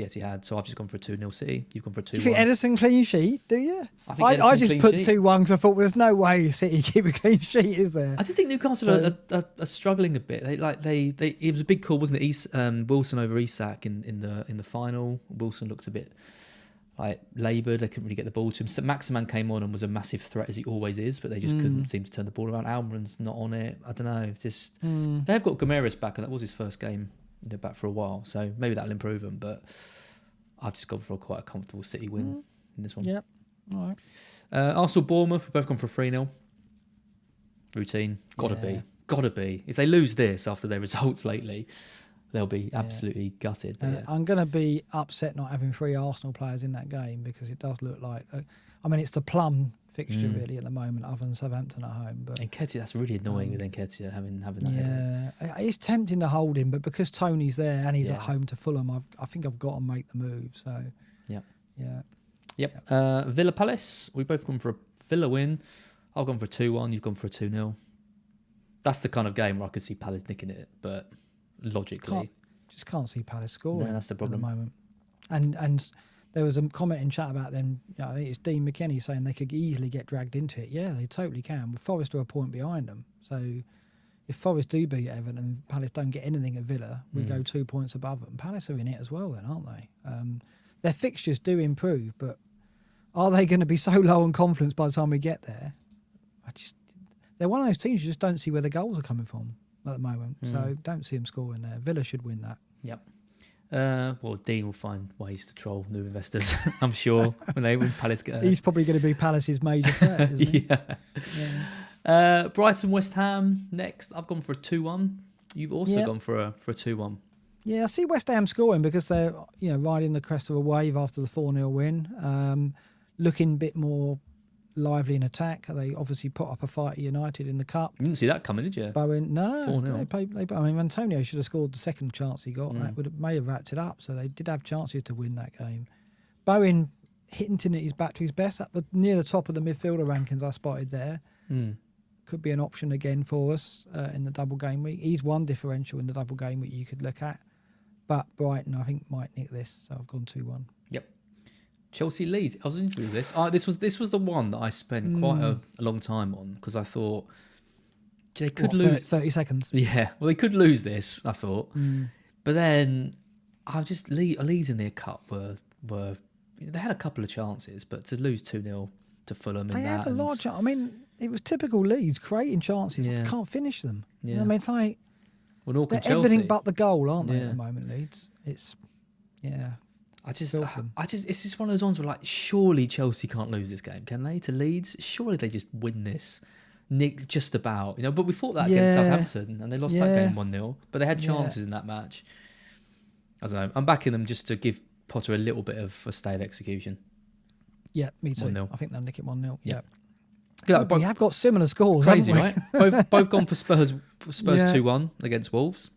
Etihad. So I've just gone for a 2-0 City. You've gone for a 2-1. You think Ederson clean sheet? Do you? I just put 2-1 because I thought there's no way City keep a clean sheet, is there? I just think Newcastle are struggling a bit. It was a big call, wasn't it? Wilson over Isak in the final. Wilson looked a bit like laboured. They couldn't really get the ball to him. So Maximan came on and was a massive threat as he always is, but they just couldn't seem to turn the ball around. Almiron's not on it. I don't know. They've got Gomeres back, and that was his first game. They're back for a while, so maybe that'll improve them. But I've just gone for quite a comfortable City win in this one. Yep. All right. Arsenal Bournemouth, we've both gone for a 3-0. Routine. Gotta be. If they lose this after their results lately, they'll be absolutely gutted. I'm going to be upset not having 3 Arsenal players in that game because it does look like... it's the plum fixture really at the moment, other than Southampton at home. But Nketiah, that's really annoying with Nketiah having that. Yeah, it's tempting to hold him, but because Tony's there and he's at home to Fulham, I think I've got to make the move. So Villa Palace, we've both gone for a Villa win. I've gone for a 2-1. You've gone for a 2-0. That's the kind of game where I could see Palace nicking it, but logically, just can't see Palace scoring. No, that's the problem. At the moment. And there was a comment in chat about them. I think it's Dean McKennie saying they could easily get dragged into it. Yeah, they totally can. But Forest are a point behind them. So if Forest do beat Everton and Palace don't get anything at Villa, we go 2 points above them. Palace are in it as well then, aren't they? Their fixtures do improve, but are they going to be so low on confidence by the time we get there? They're one of those teams you just don't see where the goals are coming from at the moment. So don't see them scoring there. Villa should win that. Yep. Well, Dean will find ways to troll new investors, I'm sure, when Palace get. He's probably going to be Palace's major threat, isn't he? Brighton West Ham next. I've gone for a 2-1. You've also gone for a 2-1. Yeah, I see West Ham scoring because they're riding the crest of a wave after the 4-0 win, looking a bit more lively in attack. They obviously put up a fight at United in the cup. You didn't see that coming, did you? Bowen, no. 4-0. Antonio should have scored the second chance he got. That may have wrapped it up. So they did have chances to win that game. Bowen hinting at his back to his best near the top of the midfielder rankings I spotted there. Could be an option again for us in the double game week. He's one differential in the double game week you could look at. But Brighton, I think, might nick this. So I've gone 2-1. Yep. Chelsea Leeds. I was interested with this. This was the one that I spent quite a long time on because I thought they could lose 30 seconds. Yeah, well, they could lose this. I thought, but then Leeds in their cup were they had a couple of chances, but to lose 2-0 to Fulham, they had a lot of chances. It was typical Leeds creating chances, can't finish them. Yeah. It's like they're everything but the goal, aren't they? At the moment, Leeds. Yeah. It's just one of those ones where like, surely Chelsea can't lose this game, can they? To Leeds, surely they just win this. Nick, just about, but we fought that against Southampton and they lost that game 1-0, but they had chances in that match. I don't know. I'm backing them just to give Potter a little bit of a stay of execution. Yeah, me too. 1-0. I think they'll nick it 1-0. Yeah. We have got similar scores. Crazy, haven't we? right? both gone for Spurs 2-1 against Wolves.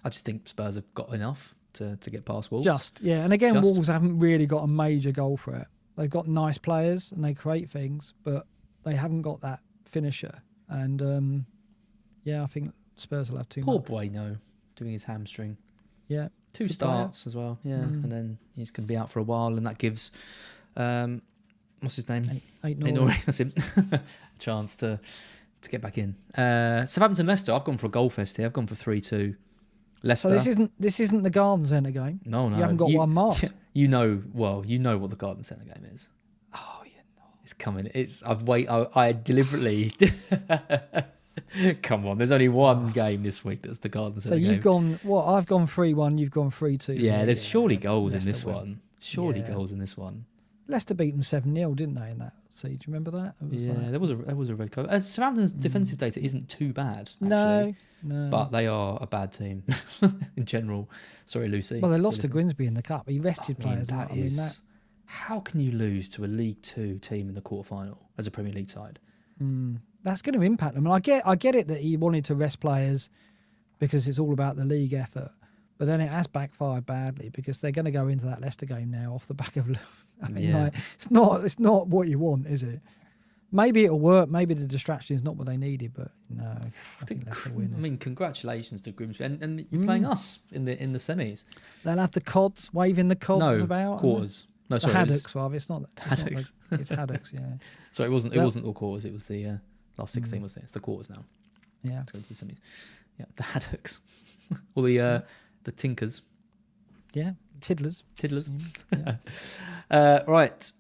I just think Spurs have got enough to get past Wolves. And again, Wolves haven't really got a major goal threat. They've got nice players and they create things, but they haven't got that finisher. And I think Spurs will have too much. Poor Bueno doing his hamstring. Yeah. 2 starts as well. Yeah. And then he's going to be out for a while, and that gives what's his name? Eight That's him. A chance to get back in. Southampton Leicester. I've gone for a goal fest here. I've gone for 3-2. Leicester. So this isn't the Garden Centre game. No. You haven't got one marked. You know what the Garden Centre game is. Oh, you know. It's coming. I deliberately. Come on, there's only one game this week that's the Garden Centre game. So you've gone what? I've gone 3-1. You've gone 3-2. Yeah, there's surely goals in this one. Goals in this one. Leicester beat them 7-0, didn't they? In that siege, do you remember that? There was a red card. Southampton's defensive data isn't too bad. Actually. No, but they are a bad team in general. Sorry, Lucy. Well, they lost to Grimsby in the cup. He rested players. How can you lose to a League Two team in the quarterfinal as a Premier League side? That's going to impact them. And I get it that he wanted to rest players because it's all about the league effort. But then it has backfired badly because they're going to go into that Leicester game now off the back of. It's not what you want, is it? Maybe it'll work. Maybe the distraction is not what they needed, but no, I think Leicester win. I mean, congratulations to Grimsby, and you're playing us in the semis. They'll have the cods waving the cods about quarters. No, sorry, Haddocks, rather. It's Haddocks. It's Haddocks. Yeah. So it wasn't all quarters. It was the last 16 was there. It's the quarters now. Yeah. Let's go to the semis. Yeah, the Haddocks, or the Tinkers. Yeah, Tiddlers. Yeah. Right.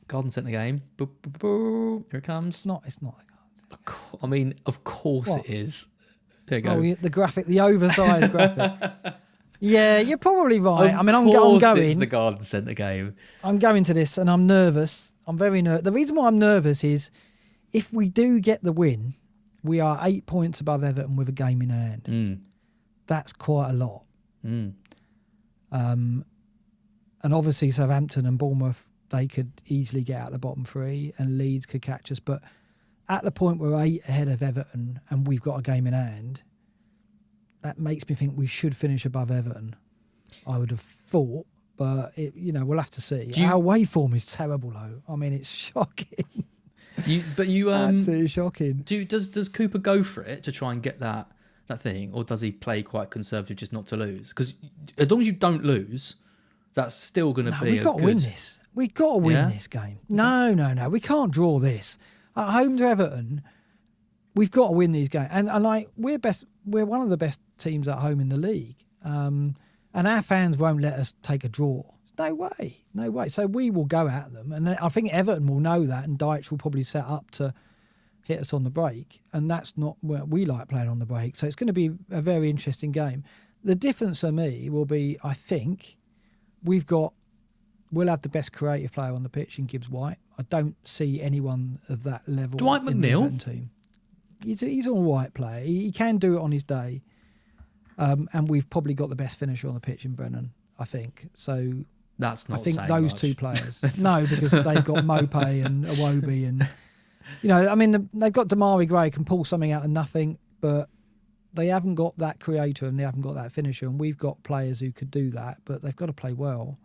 Garden Centre game. Here it comes. It's not. I mean, of course it is. There you go. Oh, the graphic, the oversized graphic. Yeah, you're probably right. I'm going. It's the Garden Centre game. I'm going to this, and I'm nervous. I'm very nervous. The reason why I'm nervous is if we do get the win, we are 8 points above Everton with a game in hand. That's quite a lot. And obviously Southampton and Bournemouth, they could easily get out the bottom 3 and Leeds could catch us. But at the point we're 8 ahead of Everton and we've got a game in hand, that makes me think we should finish above Everton. I would have thought, but we'll have to see. Our away form is terrible, though. I mean, it's shocking. Absolutely shocking. Does Cooper go for it to try and get that thing, or does he play quite conservative just not to lose? Because as long as you don't lose, that's still going to be. We've got to win this. We've got to win this game. No. We can't draw this. At home to Everton, we've got to win these games. And we're one of the best teams at home in the league. And our fans won't let us take a draw. No way. So we will go at them. And I think Everton will know that, and Dyche will probably set up to hit us on the break. And that's not where we like playing on the break. So it's going to be a very interesting game. The difference for me will be, I think, we'll have the best creative player on the pitch in Gibbs White. I don't see anyone of that level Dwight in the McNeil Everton team. He's an all right player. He can do it on his day. And we've probably got the best finisher on the pitch in Brennan, I think. So that's not. I think saying those much. two players. No, because they've got Mopé and Iwobi, and they've got Damari Gray can pull something out of nothing, but they haven't got that creator and they haven't got that finisher. And we've got players who could do that, but they've got to play well.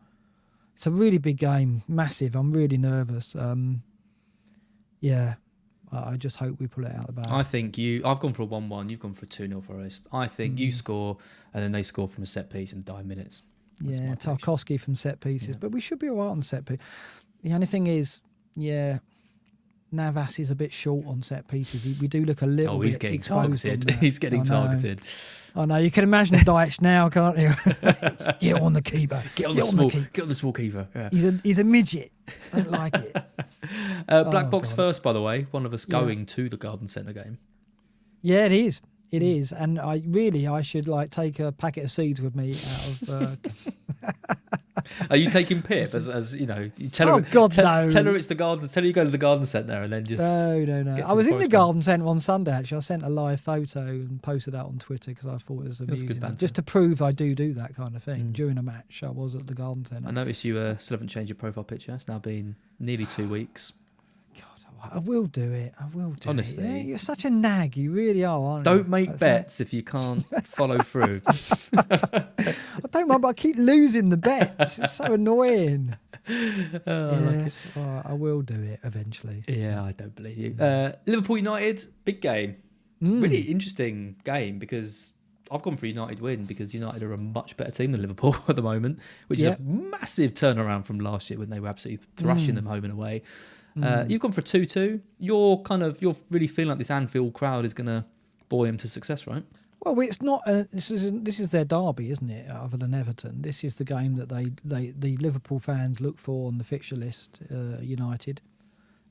It's a really big game, massive. I'm really nervous. I just hope we pull it out of the bag. I think I've gone for a 1-1. You've gone for a 2-0 Forest. I think you score, and then they score from a set piece in 9 minutes. That's Tarkowski from set pieces, but we should be all right on set piece. The only thing is, Navas is a bit short on set pieces. We do look a little bit exposed. He's getting targeted. I know. You can imagine Dyche now, can't you? Get on the keeper. Get on the small keeper. Yeah. He's a midget. Don't like it. BlackBox first, by the way. One of us going to the Garden Centre game. Yeah, it is. It is. And I should take a packet of seeds with me out of Are you taking Pip as you know? You tell her, God, tell, no. tell her it's the garden. Tell her you go to the garden centre and then just No. get I to was in the forest garden centre on Sunday. Actually, I sent a live photo and posted that on Twitter because I thought it was amusing. good banter. Just to prove I do that kind of thing. During a match, I was at the garden centre. I noticed you still haven't changed your profile picture. It's now been nearly 2 weeks. I will do it. Honestly. Yeah, you're such a nag. You really are, aren't Don't you? make bets if you can't follow through. I don't mind, but I keep losing the bets. It's so annoying. Yes, I will do it eventually. Yeah, I don't believe you. Liverpool United, big game. Really interesting game because I've gone for United win because United are a much better team than Liverpool at the moment, which is a massive turnaround from last year when they were absolutely thrashing them home and away. You've gone for a 2-2. You're really feeling like this Anfield crowd is going to buoy them to success, right? Well, it's not. This is their derby, isn't it? Other than Everton, this is the game that the Liverpool fans look for on the fixture list. United,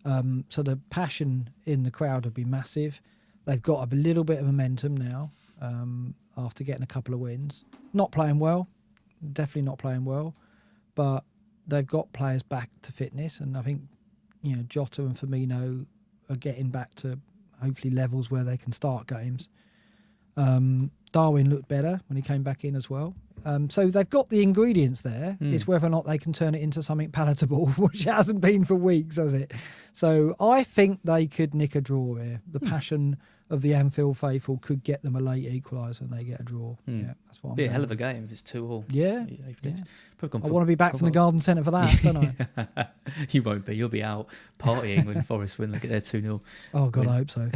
so the passion in the crowd would be massive. They've got a little bit of momentum now after getting a couple of wins. Not playing well, definitely not playing well, but they've got players back to fitness, and I think Jota and Firmino are getting back to hopefully levels where they can start games. Darwin looked better when he came back in as well. So they've got the ingredients there. It's whether or not they can turn it into something palatable, which it hasn't been for weeks, has it? So I think they could nick a draw here. The passion of the Anfield faithful could get them a late equaliser and they get a draw. Yeah, that's what I'm Be a hell going of a game if it's 2-2. Yeah. I want to be back from the garden centre for that, don't I? You won't be. You'll be out partying when Forest win. Look at their 2-0. Oh, God, I hope so.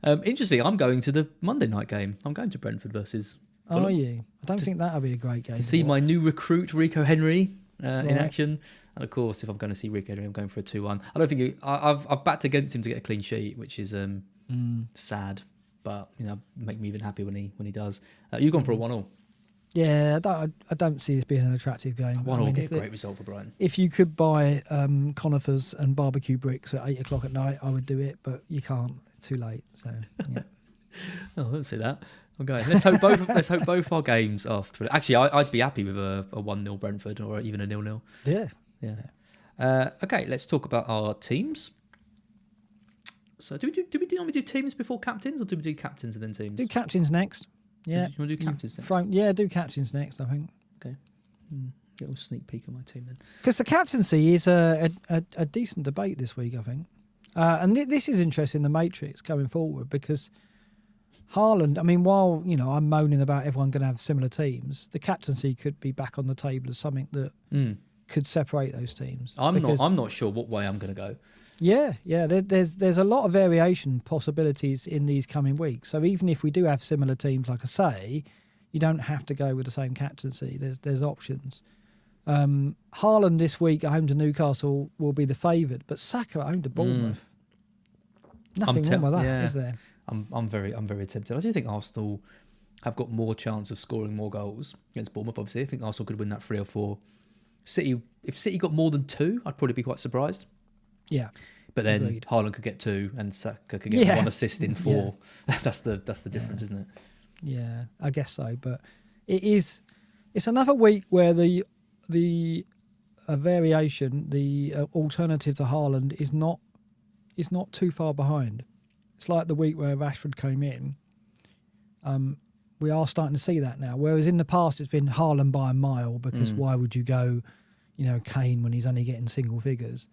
Yeah. Interestingly, I'm going to the Monday night game. I'm going to Brentford versus Fulham. Are you? I don't think that'll be a great game. To see my new recruit, Rico Henry, in action. And of course, if I'm going to see Rico Henry, I'm going for a 2-1. I don't think I've backed against him to get a clean sheet, which is sad, but make me even happy when he does. You've gone for a 1-1. Yeah, I don't see this being an attractive game. 1-1 would be a great result for Brighton. If you could buy conifers and barbecue bricks at 8 o'clock at night, I would do it, but you can't. It's too late. So yeah. Oh, I don't see that. Okay, let's hope both our games are. Actually, I'd be happy with a 1-0 Brentford or even a 0-0. Yeah. Okay, let's talk about our teams. So, do we normally do teams before captains, or do we do captains and then teams? Do captains next. Yeah. You want to do captains next? Do captains next, I think. Okay. Little sneak peek of my team then. Because the captaincy is a decent debate this week, I think. And this is interesting, the matrix going forward, because Haaland, I mean, while I'm moaning about everyone going to have similar teams, the captaincy could be back on the table as something that could separate those teams. I'm not sure what way I'm going to go. Yeah. There's a lot of variation possibilities in these coming weeks. So even if we do have similar teams, like I say, you don't have to go with the same captaincy. There's options. Haaland this week at home to Newcastle will be the favoured, but Saka at home to Bournemouth. Nothing wrong with that, is there? I'm very tempted. I do think Arsenal have got more chance of scoring more goals against Bournemouth. Obviously, I think Arsenal could win that 3 or 4. If City got more than 2, I'd probably be quite surprised. Yeah, but then agreed. Haaland could get 2 and Saka could get 1 assist in 4. Yeah. That's the difference, isn't it? Yeah, I guess so. But it's another week where the variation, the alternative to Haaland is not too far behind. It's like the week where Rashford came in. We are starting to see that now. Whereas in the past it's been Haaland by a mile, because why would you go, Kane when he's only getting single figures?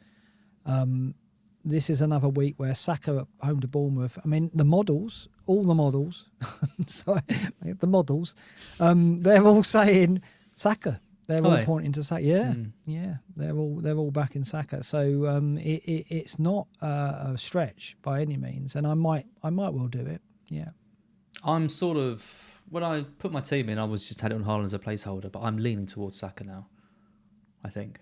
This is another week where Saka at home to Bournemouth. I mean, all the models, they're all saying Saka. They're all pointing to Saka. Yeah, they're all back in Saka. So it's not a stretch by any means, and I might well do it. Yeah, I'm sort of, when I put my team in, I was just had it on Haaland as a placeholder, but I'm leaning towards Saka now. I think,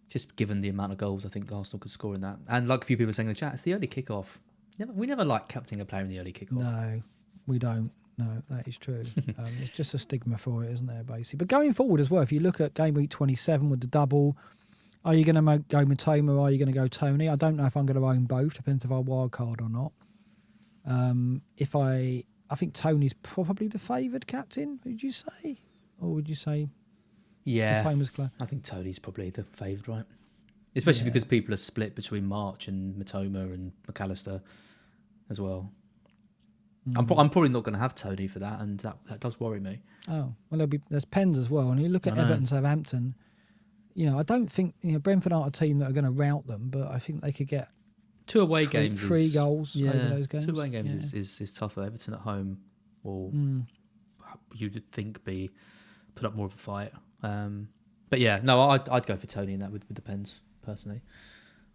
just given the amount of goals I think Arsenal could score in that, and like a few people saying in the chat, it's the early kickoff. We never like captaining a player in the early kickoff. No, we don't. No, that is true. It's just a stigma for it, isn't there, basically? But going forward as well, if you look at game week 27 with the double, are you going to go Matoma or are you going to go Tony? I don't know if I'm going to own both. Depends if I wild card or not. I think Tony's probably the favoured captain. Would you say, or would you say Yeah, Mitoma's close. I think Tony's probably the favourite, right? Especially because people are split between March and Mitoma and McAllister as well. I'm probably not going to have Tony for that, and that does worry me. Oh, well, there's Pens as well. And you look at Everton, Southampton, I don't think, Brentford aren't a team that are going to rout them, but I think they could get 2 away games. 3 goals over those games. 2 away games is tougher. Everton at home will, you'd think, put up more of a fight. But yeah, no, I'd go for Tony in that with the Pens, personally.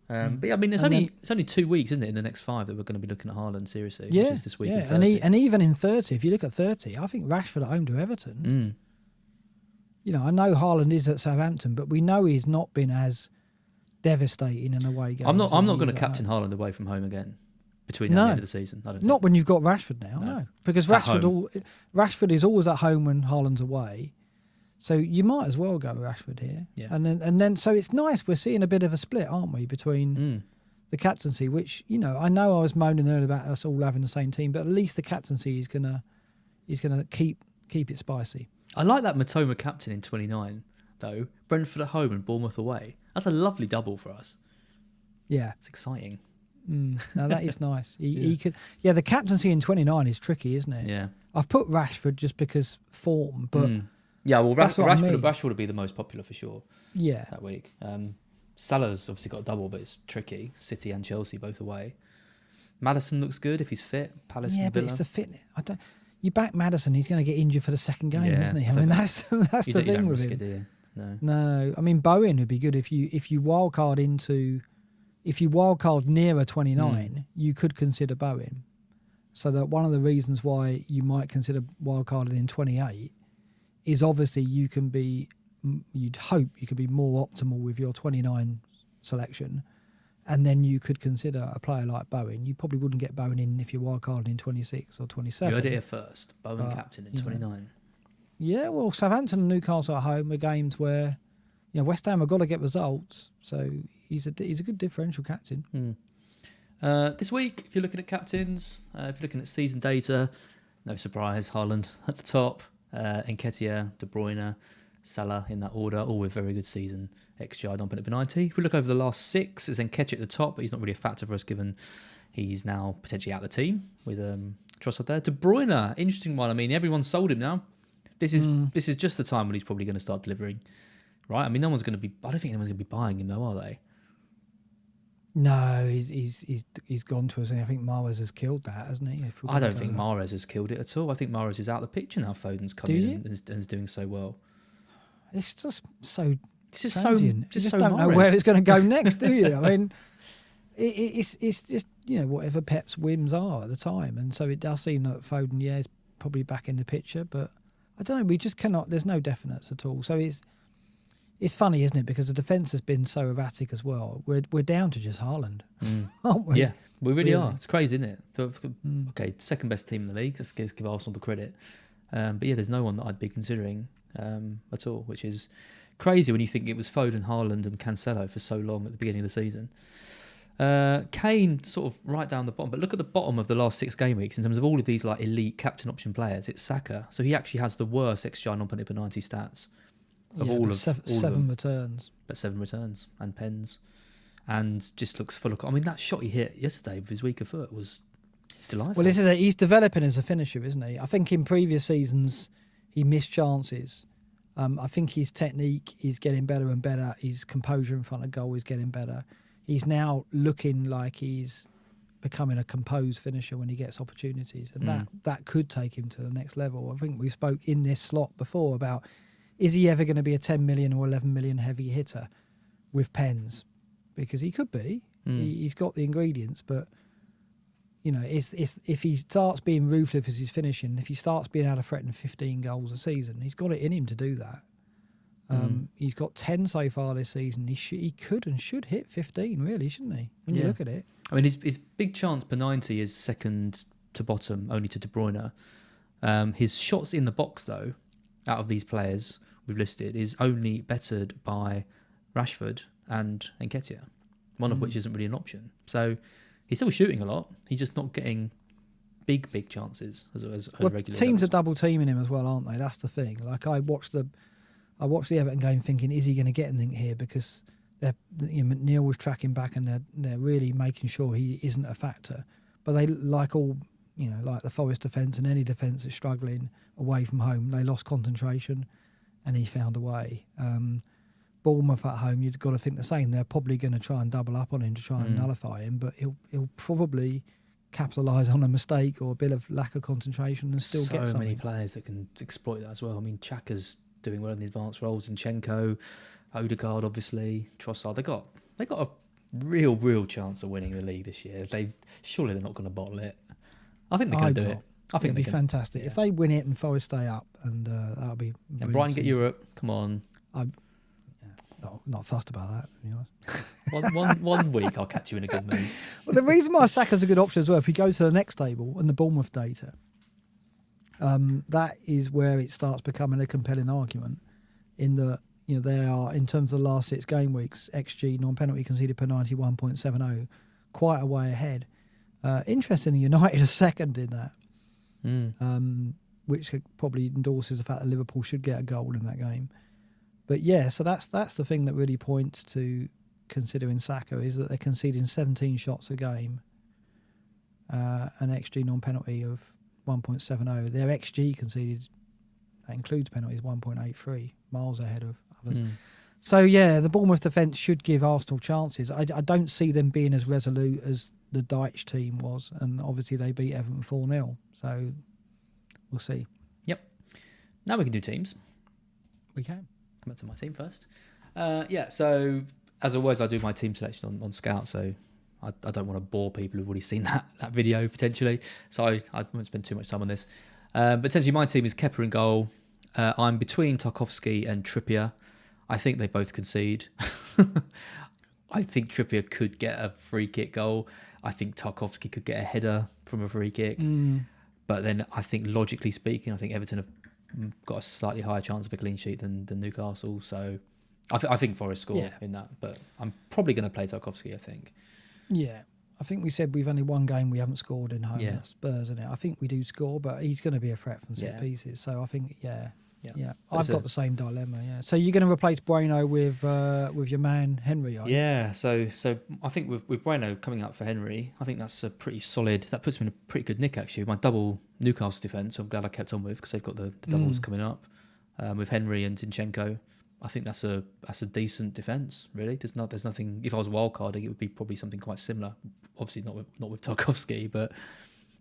But yeah, I mean, it's only 2 weeks, isn't it, in the next 5 that we're going to be looking at Haaland seriously, which is this week. Yeah, and even in 30, if you look at 30, I think Rashford at home to Everton. I know Haaland is at Southampton, but we know he's not been as devastating in away games. I'm not going to captain Haaland away from home again between now and the end of the season. I don't not when you've got Rashford now, no. Because Rashford is always at home when Haaland's away. So you might as well go Rashford here. Yeah. And then so it's nice, we're seeing a bit of a split, aren't we, between the captaincy, which, I know I was moaning earlier about us all having the same team, but at least the captaincy is gonna keep it spicy. I like that Mitoma captain in 29, though. Brentford at home and Bournemouth away. That's a lovely double for us. Yeah. It's exciting. Now that is nice. He could. Yeah, the captaincy in 29 is tricky, isn't it? Yeah. I've put Rashford just because form, but yeah, well, Rashford would be the most popular for sure. Yeah. That week. Salah's obviously got a double, but it's tricky. City and Chelsea both away. Maddison looks good if he's fit. Palace and Villa. But it's the fitness. You back Maddison, he's going to get injured for the second game, isn't he? I mean, that's the thing with him. It, do you? No. I mean, Bowen would be good if you wildcard nearer 29, you could consider Bowen. So that one of the reasons why you might consider wildcarding in 28 is obviously you'd hope you could be more optimal with your 29 selection, and then you could consider a player like Bowen. You probably wouldn't get Bowen in if you're wildcarding in 26 or 27. You heard it here first. Bowen captain in 29. Yeah, well, Southampton and Newcastle at home are games where West Ham have got to get results. So he's a good differential captain. This week, if you're looking at captains, if you're looking at season data, no surprise, Haaland at the top, Nketiah, De Bruyne, Salah in that order, all with very good season XGI dumping at 90. If we look over the last 6, there's Nketiah at the top, but he's not really a factor for us given he's now potentially out of the team with Trossard there. De Bruyne, interesting one. I mean, everyone's sold him now. This is just the time when he's probably going to start delivering, right? I mean, I don't think anyone's going to be buying him though, are they? No, he's gone to us, and I think Mahrez has killed that, hasn't he? I don't think Mahrez has killed it at all. I think Mahrez is out of the picture now. Foden's coming in and is doing so well. It's just so. It's just transient. so. You just don't know where it's going to go next, do you? I mean, it's just whatever Pep's whims are at the time, and so it does seem that Foden, is probably back in the picture, but I don't know. We just cannot. There's no definites at all. So it's funny, isn't it? Because the defence has been so erratic as well. We're down to just Haaland, aren't we? Yeah, we really are. It's crazy, isn't it? Okay, second best team in the league. Let's give Arsenal the credit. But yeah, there's no one that I'd be considering at all, which is crazy when you think it was Foden, Haaland and Cancelo for so long at the beginning of the season. Kane sort of right down the bottom, but look at the bottom of the last 6 game weeks in terms of all of these like elite captain option players. It's Saka, so he actually has the worst XGI non-penalty per 90 stats of all of seven returns, but 7 returns and pens, and just looks full of. I mean, that shot he hit yesterday with his weaker foot was delightful. Well, he's developing as a finisher, isn't he? I think in previous seasons he missed chances. I think his technique is getting better and better. His composure in front of goal is getting better. He's now looking like he's becoming a composed finisher when he gets opportunities, and that could take him to the next level. I think we spoke in this slot before about, is he ever going to be a 10 million or 11 million heavy hitter with pens? Because he could be. He's got the ingredients, but it's if he starts being ruthless as he's finishing, if he starts being able to threaten 15 goals a season, he's got it in him to do that. He's got 10 so far this season. He could and should hit 15, really, shouldn't he? When you look at it. I mean, his big chance per 90 is second to bottom, only to De Bruyne. His shots in the box, though, out of these players we've listed, is only bettered by Rashford and Nketiah, one of which isn't really an option. So he's still shooting a lot. He's just not getting big chances as regular. Teams are double teaming him as well, aren't they? That's the thing. Like I watched the I watched the Everton game thinking, is he going to get anything here? Because McNeil was tracking back and they're really making sure he isn't a factor. But they, like all, like the Forest defence and any defence that's struggling away from home, they lost concentration and he found a way. Bournemouth at home, you've got to think the same. They're probably going to try and double up on him to try and nullify him, but he'll probably capitalise on a mistake or a bit of lack of concentration and still get something. So many players that can exploit that as well. I mean, Xhaka's doing well in the advanced roles, Zinchenko, Odegaard, obviously, Trossard. They got a real chance of winning the league this year. Surely they're not going to bottle it. I think they're going to do it. I think it'd be fantastic if they win it and Forest stay up, and that'll be. And Brighton get Europe. Come on. Not fussed about that, to be honest. one week I'll catch you in a good mood. Well, the reason why Saka's a good option as well, if you go to the next table and the Bournemouth data, that is where it starts becoming a compelling argument. In that they are, in terms of the last 6 game weeks, XG non-penalty conceded per 91.70, quite a way ahead. Interestingly, United are second in that, which probably endorses the fact that Liverpool should get a goal in that game. But yeah, so that's the thing that really points to considering Saka, is that they're conceding 17 shots a game, an XG non-penalty of 1.70. Their XG conceded, that includes penalties, 1.83, miles ahead of others. So yeah, the Bournemouth defence should give Arsenal chances. I don't see them being as resolute as the Dyche team was, and obviously they beat Everton 4-0. So we'll see. Yep. Now we can do teams. We can. Come back to my team first. So as always, I do my team selection on Scout, so I don't want to bore people who've already seen that video potentially, so I won't spend too much time on this. But essentially my team is Kepa in goal. I'm between Tarkowski and Trippier. I think they both concede. I think Trippier could get a free kick goal. I think Tarkowski could get a header from a free kick. But then I think, logically speaking, I think Everton have got a slightly higher chance of a clean sheet than Newcastle. So I think Forest score in that. But I'm probably going to play Tarkowski, I think. Yeah. I think we said we've only one game we haven't scored in home. Yeah. Spurs, isn't it? I think we do score, but he's going to be a threat from set pieces. So I think, I've got the same dilemma. Yeah. So you're going to replace Bueno with your man Henry, are you? Yeah. So I think with Bueno coming out for Henry, I think that's a pretty solid. That puts me in a pretty good nick actually. My double Newcastle defence, I'm glad I kept on with, because they've got the doubles coming up with Henry and Zinchenko. I think that's a decent defence. Really, there's nothing. If I was wildcarding, it would be probably something quite similar. Obviously not with Tarkowski, but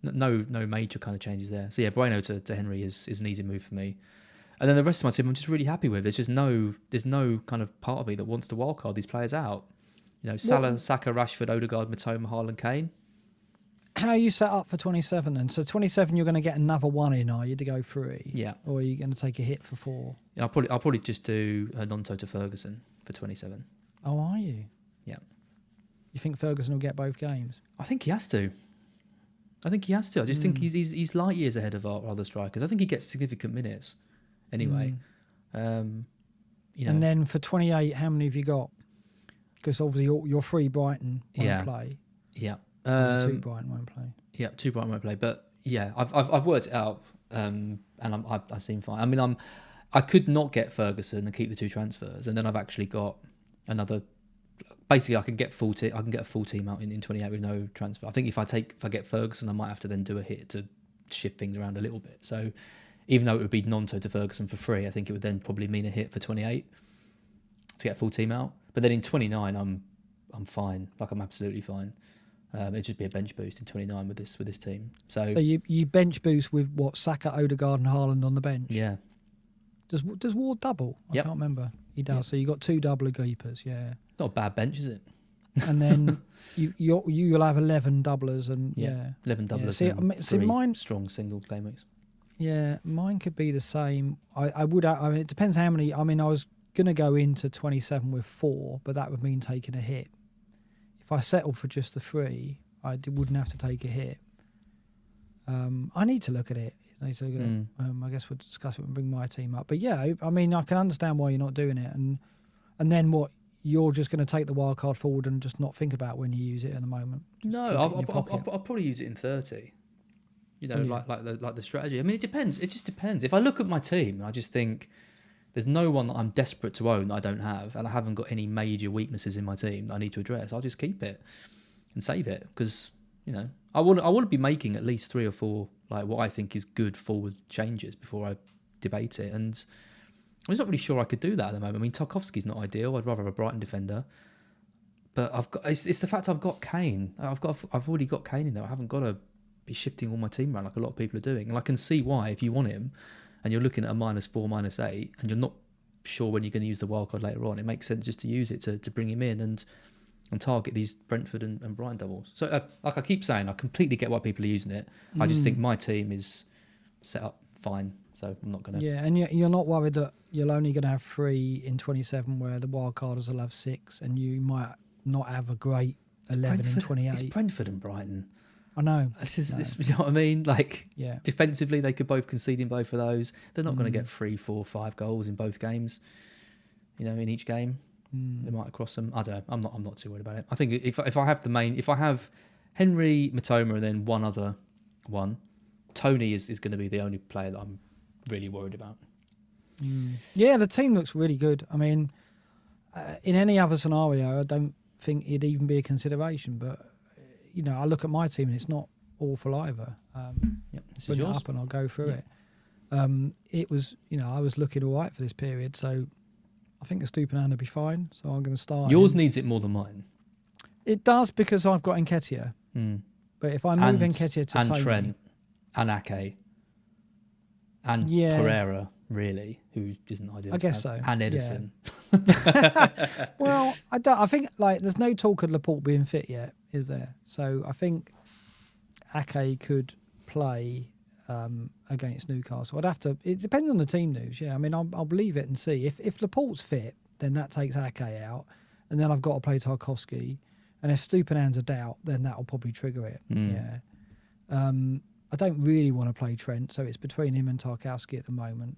no major kind of changes there. So yeah, Bueno to Henry is an easy move for me. And then the rest of my team, I'm just really happy with. There's no kind of part of me that wants to wildcard these players out. Salah, Saka, Rashford, Odegaard, Matoma, Haaland, Kane. How are you set up for 27 then? So 27, you're going to get another one in, are you, to go 3? Yeah. Or are you going to take a hit for 4? Yeah, I'll probably just do Nonto to Ferguson for 27. Oh, are you? Yeah. You think Ferguson will get both games? I think he has to. I just think he's light years ahead of our other strikers. I think he gets significant minutes anyway. And then for 28, how many have you got? Because obviously you're 3 Brighton won't play. Yeah. 2 Brighton won't play. Yeah, 2 Brighton won't play. But yeah, I've worked it out, and I seem fine. I mean, I could not get Ferguson and keep the 2 transfers, and then I've actually got another. Basically, I can get a full team out in 28 with no transfer. I think if I get Ferguson, I might have to then do a hit to shift things around a little bit. So even though it would be Nonto to Ferguson for 3, I think it would then probably mean a hit for 28 to get a full team out. But then in 29, I'm fine. Like, I'm absolutely fine. It'd just be a bench boost in 29 with this team. So you bench boost with what, Saka, Odegaard, and Haaland on the bench? Yeah. Does Ward double? I can't remember. He does. Yep. So you got 2 double keepers. Yeah. Not a bad bench, is it? And then you'll have 11 doublers and 11 doublers. Yeah. And 3 mine, strong single game weeks. Yeah, mine could be the same. I would. I mean, it depends how many. I mean, I was going to go into 27 with 4, but that would mean taking a hit. If I settled for just the 3, I wouldn't have to take a hit. I need to look at it. I guess we'll discuss it and bring my team up. But yeah, I mean, I can understand why you're not doing it. And then what? You're just going to take the wild card forward and just not think about when you use it at the moment. No, I'll probably use it in 30. Like the strategy. I mean, it depends. It just depends. If I look at my team, I just think there's no one that I'm desperate to own that I don't have, and I haven't got any major weaknesses in my team that I need to address. I'll just keep it and save it because, you know, I want to be making at least 3 or 4 like what I think is good forward changes before I debate it. And I'm just not really sure I could do that at the moment. I mean, Tarkowski's not ideal. I'd rather have a Brighton defender. But it's the fact I've got Kane. I've already got Kane in there. I haven't got to be shifting all my team around like a lot of people are doing. And I can see why, if you want him and you're looking at a -4, -8, and you're not sure when you're going to use the wildcard later on, it makes sense just to use it to bring him in and target these Brentford and Brighton doubles. So like I keep saying, I completely get why people are using it. I just think my team is set up fine. So I'm not going to... Yeah, and you're not worried that you're only going to have 3 in 27 where the wildcarders will have 6 and you might not have a great 11 in 28. It's Brentford and Brighton. I know. This, you know what I mean? Like, yeah. Defensively, they could both concede in both of those. They're not going to get 3, 4, 5 goals in both games, you know, in each game. They might cross them. I don't know. I'm not too worried about it. I think if I have Henry, Matoma, and then one other one, Tony is going to be the only player that I'm really worried about. Yeah, the team looks really good. I mean, in any other scenario, I don't think it'd even be a consideration. But you know, I look at my team and it's not awful either. This bring is it yours. up and I'll go through it. It was, you know, I was looking all right for this period, so I think the Stupinan will be fine. So I'm going to start. Yours needs it more than mine. It does because I've got Nketiah. But if I move Nketiah to Tony, Trent and Ake and Pereira, really, who isn't ideal. I guess so. And Edison. Yeah. Well, I think like there's no talk of Laporte being fit yet, is there? So I think Ake could play against Newcastle. I'd have to. It depends on the team news. Yeah, I mean, I'll believe it and see. If Laporte's fit, then that takes Ake out, and then I've got to play Tarkowski. And if Stupinan's a doubt, then that'll probably trigger it. Yeah. I don't really want to play Trent, so it's between him and Tarkowski at the moment.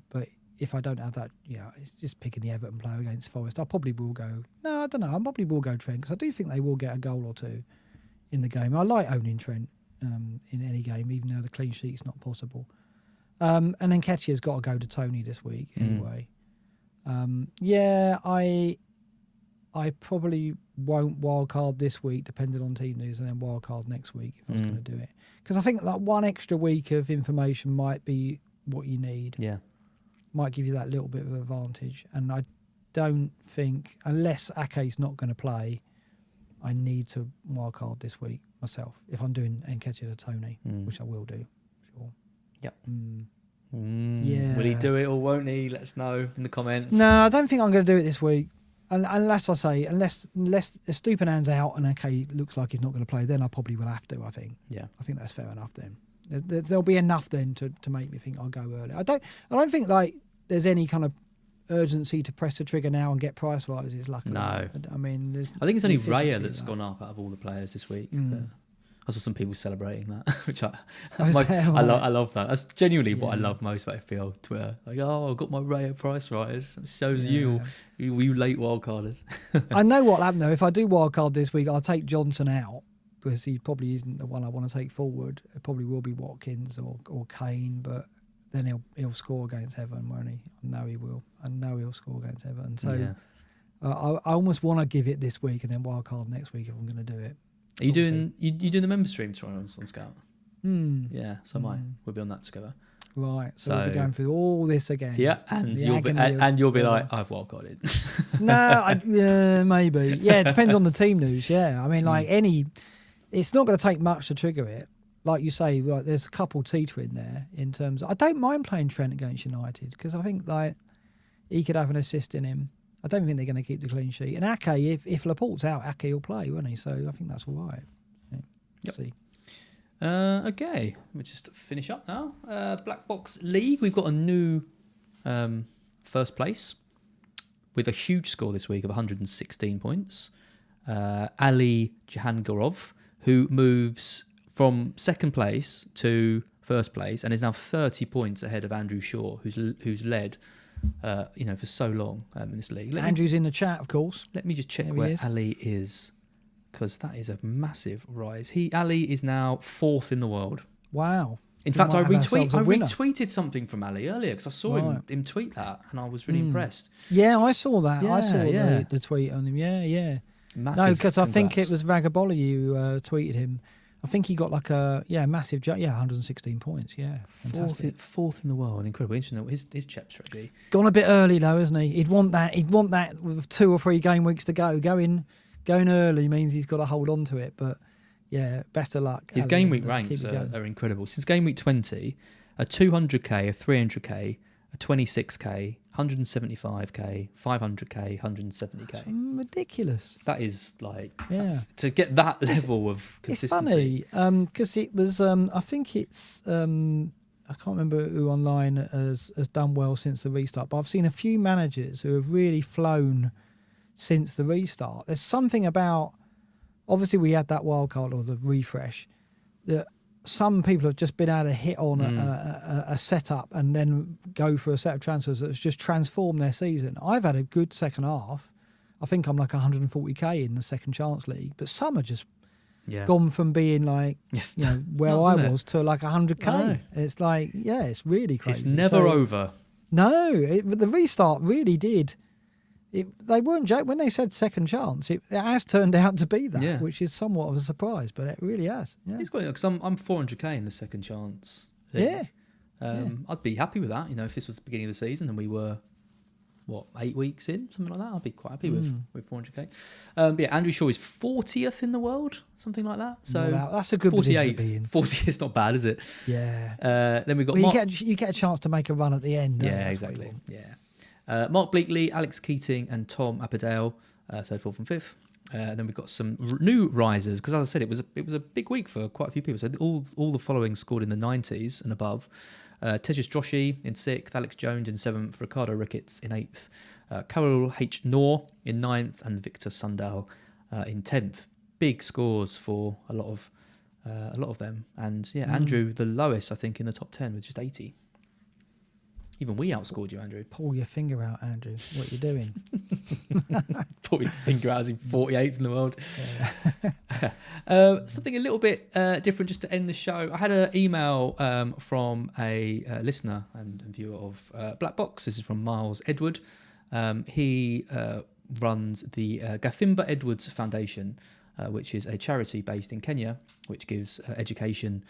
But if I don't have that, you know, it's just picking the Everton player against Forest. I probably will go. No, I don't know. I probably will go Trent because I do think they will get a goal or two in the game. I like owning Trent in any game, even though the clean sheet's not possible. And then Nketiah's got to go to Tony this week anyway. I probably won't wildcard this week, depending on team news, and then wildcard next week if I was going to do it. Because I think like one extra week of information might be what you need. Yeah. Might give you that little bit of advantage. And I don't think, unless Ake's not going to play, I need to wildcard this week myself if I'm doing Nketiah to Tony, which I will do, sure. Yep. Yeah. Will he do it or won't he? Let us know in the comments. No, I don't think I'm going to do it this week. Unless Stupinan's out and Ake looks like he's not going to play, then I probably will have to, I think. Yeah. I think that's fair enough then. There'll be enough then to make me think I'll go early. I don't think like there's any kind of urgency to press the trigger now and get price rises, luckily. No. I mean, I think it's only Raya that's gone up out of all the players this week. But I saw some people celebrating that, which I love that. That's genuinely what I love most about FPL Twitter. Like, oh, I got my Raya price rise. It shows you late wildcarders. I know what'll happen though. If I do wildcard this week, I'll take Johnson out because he probably isn't the one I want to take forward. It probably will be Watkins or Kane, but then he'll score against Everton, won't he? I know he will. I know he'll score against Everton. So I almost want to give it this week and then wildcard next week if I'm going to do it. Are you doing the member stream tomorrow on Scout? Yeah, so we'll be on that together. Right, so we'll be going through all this again. Yeah, and you'll be like, I've wildcarded. No, maybe. Yeah, it depends on the team news. Yeah, I mean, it's not going to take much to trigger it. Like you say, like, there's a couple teetering there in terms of, I don't mind playing Trent against United because I think like he could have an assist in him. I don't think they're going to keep the clean sheet. And Ake, if Laporte's out, Ake will play, won't he? So I think that's all right. Yeah. Yep. See. Okay, we'll just finish up now. BlackBox League, we've got a new first place with a huge score this week of 116 points. Ali Jahangirov, who moves from second place to first place and is now 30 points ahead of Andrew Shaw, who's led for so long in this league. Andrew's in the chat, of course. Let me just check where Ali is, because that is a massive rise. Ali is now 4th in the world. Wow. In fact, I might have ourselves a winner. retweeted something from Ali earlier because I saw him tweet that, and I was really impressed. Yeah, I saw that. I saw Yeah. the tweet on him. Yeah. Massive. No, because I think congrats. it was Vagaboli who tweeted him. I think he got like a massive 116 points. Yeah, fantastic. Fourth in the world. Incredible. Interesting. His chep strategy. Gone a bit early though, hasn't he? He'd want that with 2 or 3 game weeks to go. Going early means he's got to hold on to it. But yeah, best of luck. His game week ranks are incredible. Since game week 20, a 200k, a 300k, a 26k, 175k, 500k, 170k. That's ridiculous. That is like to get that level of consistency. It's funny because it was. I think it's. I can't remember who online has done well since the restart, but I've seen a few managers who have really flown since the restart. There's something about. Obviously, we had that wild card or the refresh that. Some people have just been able to hit on a setup and then go for a set of transfers that's just transformed their season. I've had a good second half. I think I'm like 140k in the second chance league, but some are just gone from being like where I was to like 100k. It's like it's really crazy. It's never over. No, but the restart really did. They weren't joking when they said second chance. It has turned out to be that, which is somewhat of a surprise, but it really has. Yeah. It's quite because I'm 400k in the second chance thing. I'd be happy with that. If this was the beginning of the season and we were 8 weeks in, something like that, I'd be quite happy with 400k. But Andrew Shaw is 40th in the world, something like that. So that's a good 48th. 40 is not bad, is it? Yeah. Then we've got you get a chance to make a run at the end. Yeah, exactly. Yeah. Mark Bleakley, Alex Keating, and Tom Apperdale, 3rd, 4th, and 5th. Then we've got some new risers because, as I said, it was a big week for quite a few people. So all the following scored in the 90s and above. Tejas Joshi in 6th, Alex Jones in 7th, Ricardo Ricketts in 8th, Carol H. Knorr in 9th, and Victor Sundal in 10th. Big scores for a lot of them. And Andrew the lowest, I think, in the top 10 with just 80. Even we outscored you, Andrew. Pull your finger out, Andrew. What are you doing? Pull your finger out as in 48th in the world. Yeah. Something a little bit different just to end the show. I had an email from a listener and viewer of BlackBox. This is from Miles Edward. He runs the Gathimba Edwards Foundation, which is a charity based in Kenya, which gives education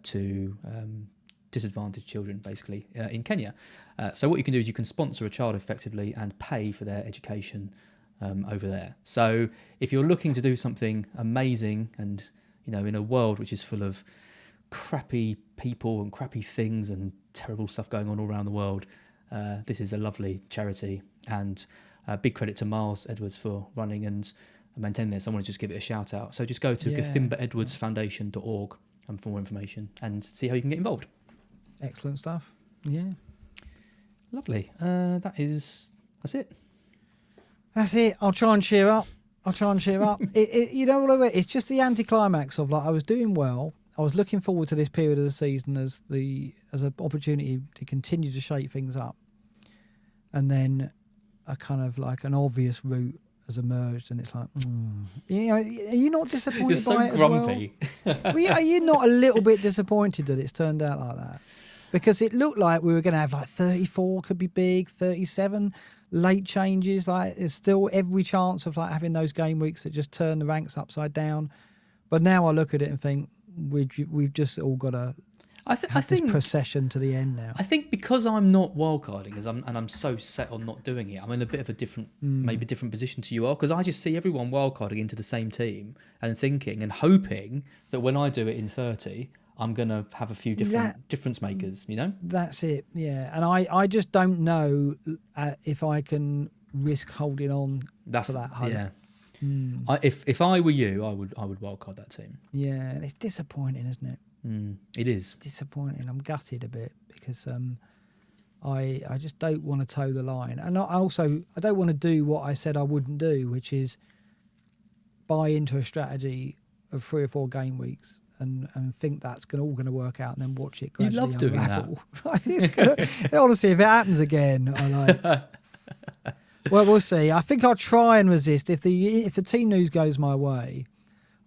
to disadvantaged children, basically, in Kenya. So what you can do is you can sponsor a child effectively and pay for their education over there. So if you're looking to do something amazing and, in a world which is full of crappy people and crappy things and terrible stuff going on all around the world, this is a lovely charity. And big credit to Miles Edwards for running and maintaining this. I want to just give it a shout out. So just go to gathimbaedwardsfoundation.org for more information and see how you can get involved. Excellent stuff. Yeah. Lovely. That's it. That's it. I'll try and cheer up. It's just the anticlimax of like I was doing well. I was looking forward to this period of the season as an opportunity to continue to shake things up. And then a kind of like an obvious route has emerged, and it's like, are you not disappointed You're so by it grumpy. as well? Are you not a little bit disappointed that it's turned out like that? Because it looked like we were going to have like 34 could be big, 37 late changes. Like there's still every chance of like having those game weeks that just turn the ranks upside down. But now I look at it and think we've just all got to have this procession to the end now. I think because I'm not wildcarding, and I'm so set on not doing it, I'm in a bit of a different, maybe different position to you are, because I just see everyone wildcarding into the same team and thinking and hoping that when I do it in 30, I'm going to have a few difference makers, That's it, yeah. And I just don't know if I can risk holding on to that hope. Yeah. If I were you, I would wildcard that team. Yeah, and it's disappointing, isn't it? It is. Disappointing. I'm gutted a bit because I just don't want to toe the line. And I don't want to do what I said I wouldn't do, which is buy into a strategy of 3 or 4 game weeks and think that's all going to work out and then watch it gradually unravel. You love doing that. Honestly, if it happens again, well, we'll see. I think I'll try and resist. If the team news goes my way,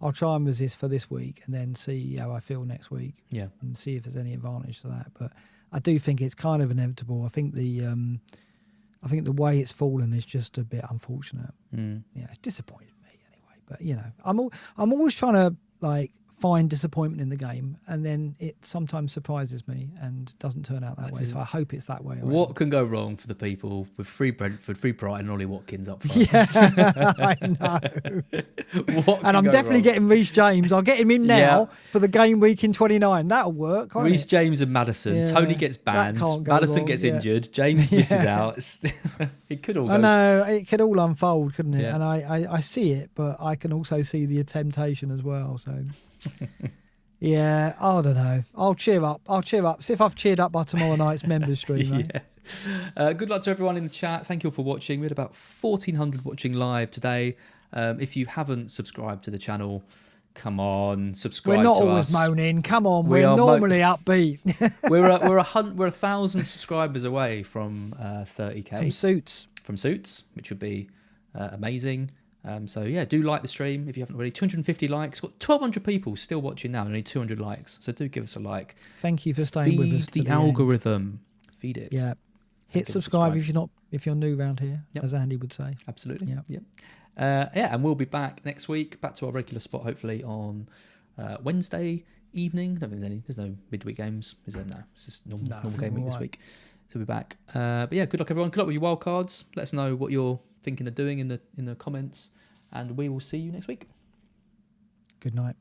I'll try and resist for this week and then see how I feel next week. Yeah. And see if there's any advantage to that. But I do think it's kind of inevitable. I think the way it's fallen is just a bit unfortunate. Yeah, it's disappointed me anyway. But you know, I'm always trying to like find disappointment in the game, and then it sometimes surprises me and doesn't turn out that way. So I hope it's that way. What can go wrong for the people with free Brentford, free Brighton, and Ollie Watkins up front? Yeah, I know. And I'm definitely getting Reece James. I'll get him in now for the game week in 29. That'll work. Reece James and Maddison. Yeah, Tony gets banned. Maddison gets injured. James misses out. It could all go. I know. It could all unfold, couldn't it? Yeah. And I see it, but I can also see the temptation as well. So... yeah, I don't know. I'll cheer up. See if I've cheered up by tomorrow night's members stream. Right? Yeah. Good luck to everyone in the chat. Thank you all for watching. We had about 1,400 watching live today. If you haven't subscribed to the channel, come on, subscribe. We're not to always us. moaning. Come on, we're normally upbeat. we're 1,000 subscribers away from 30k from Suits, which would be amazing. So yeah, do like the stream if you haven't already. 250 likes. Got 1,200 people still watching now, and only 200 likes. So do give us a like. Thank you for staying with us. Feed the algorithm. Feed it. Yeah. Hit subscribe if you're new around here, as Andy would say. Absolutely. Yeah. And we'll be back next week, back to our regular spot, hopefully on Wednesday evening. I don't think there's no midweek games, is there? No, it's just normal game week this week. So we'll be back. But yeah, good luck everyone. Good luck with your wild cards. Let us know what you're thinking of doing in the comments, and we will see you next week. Good night.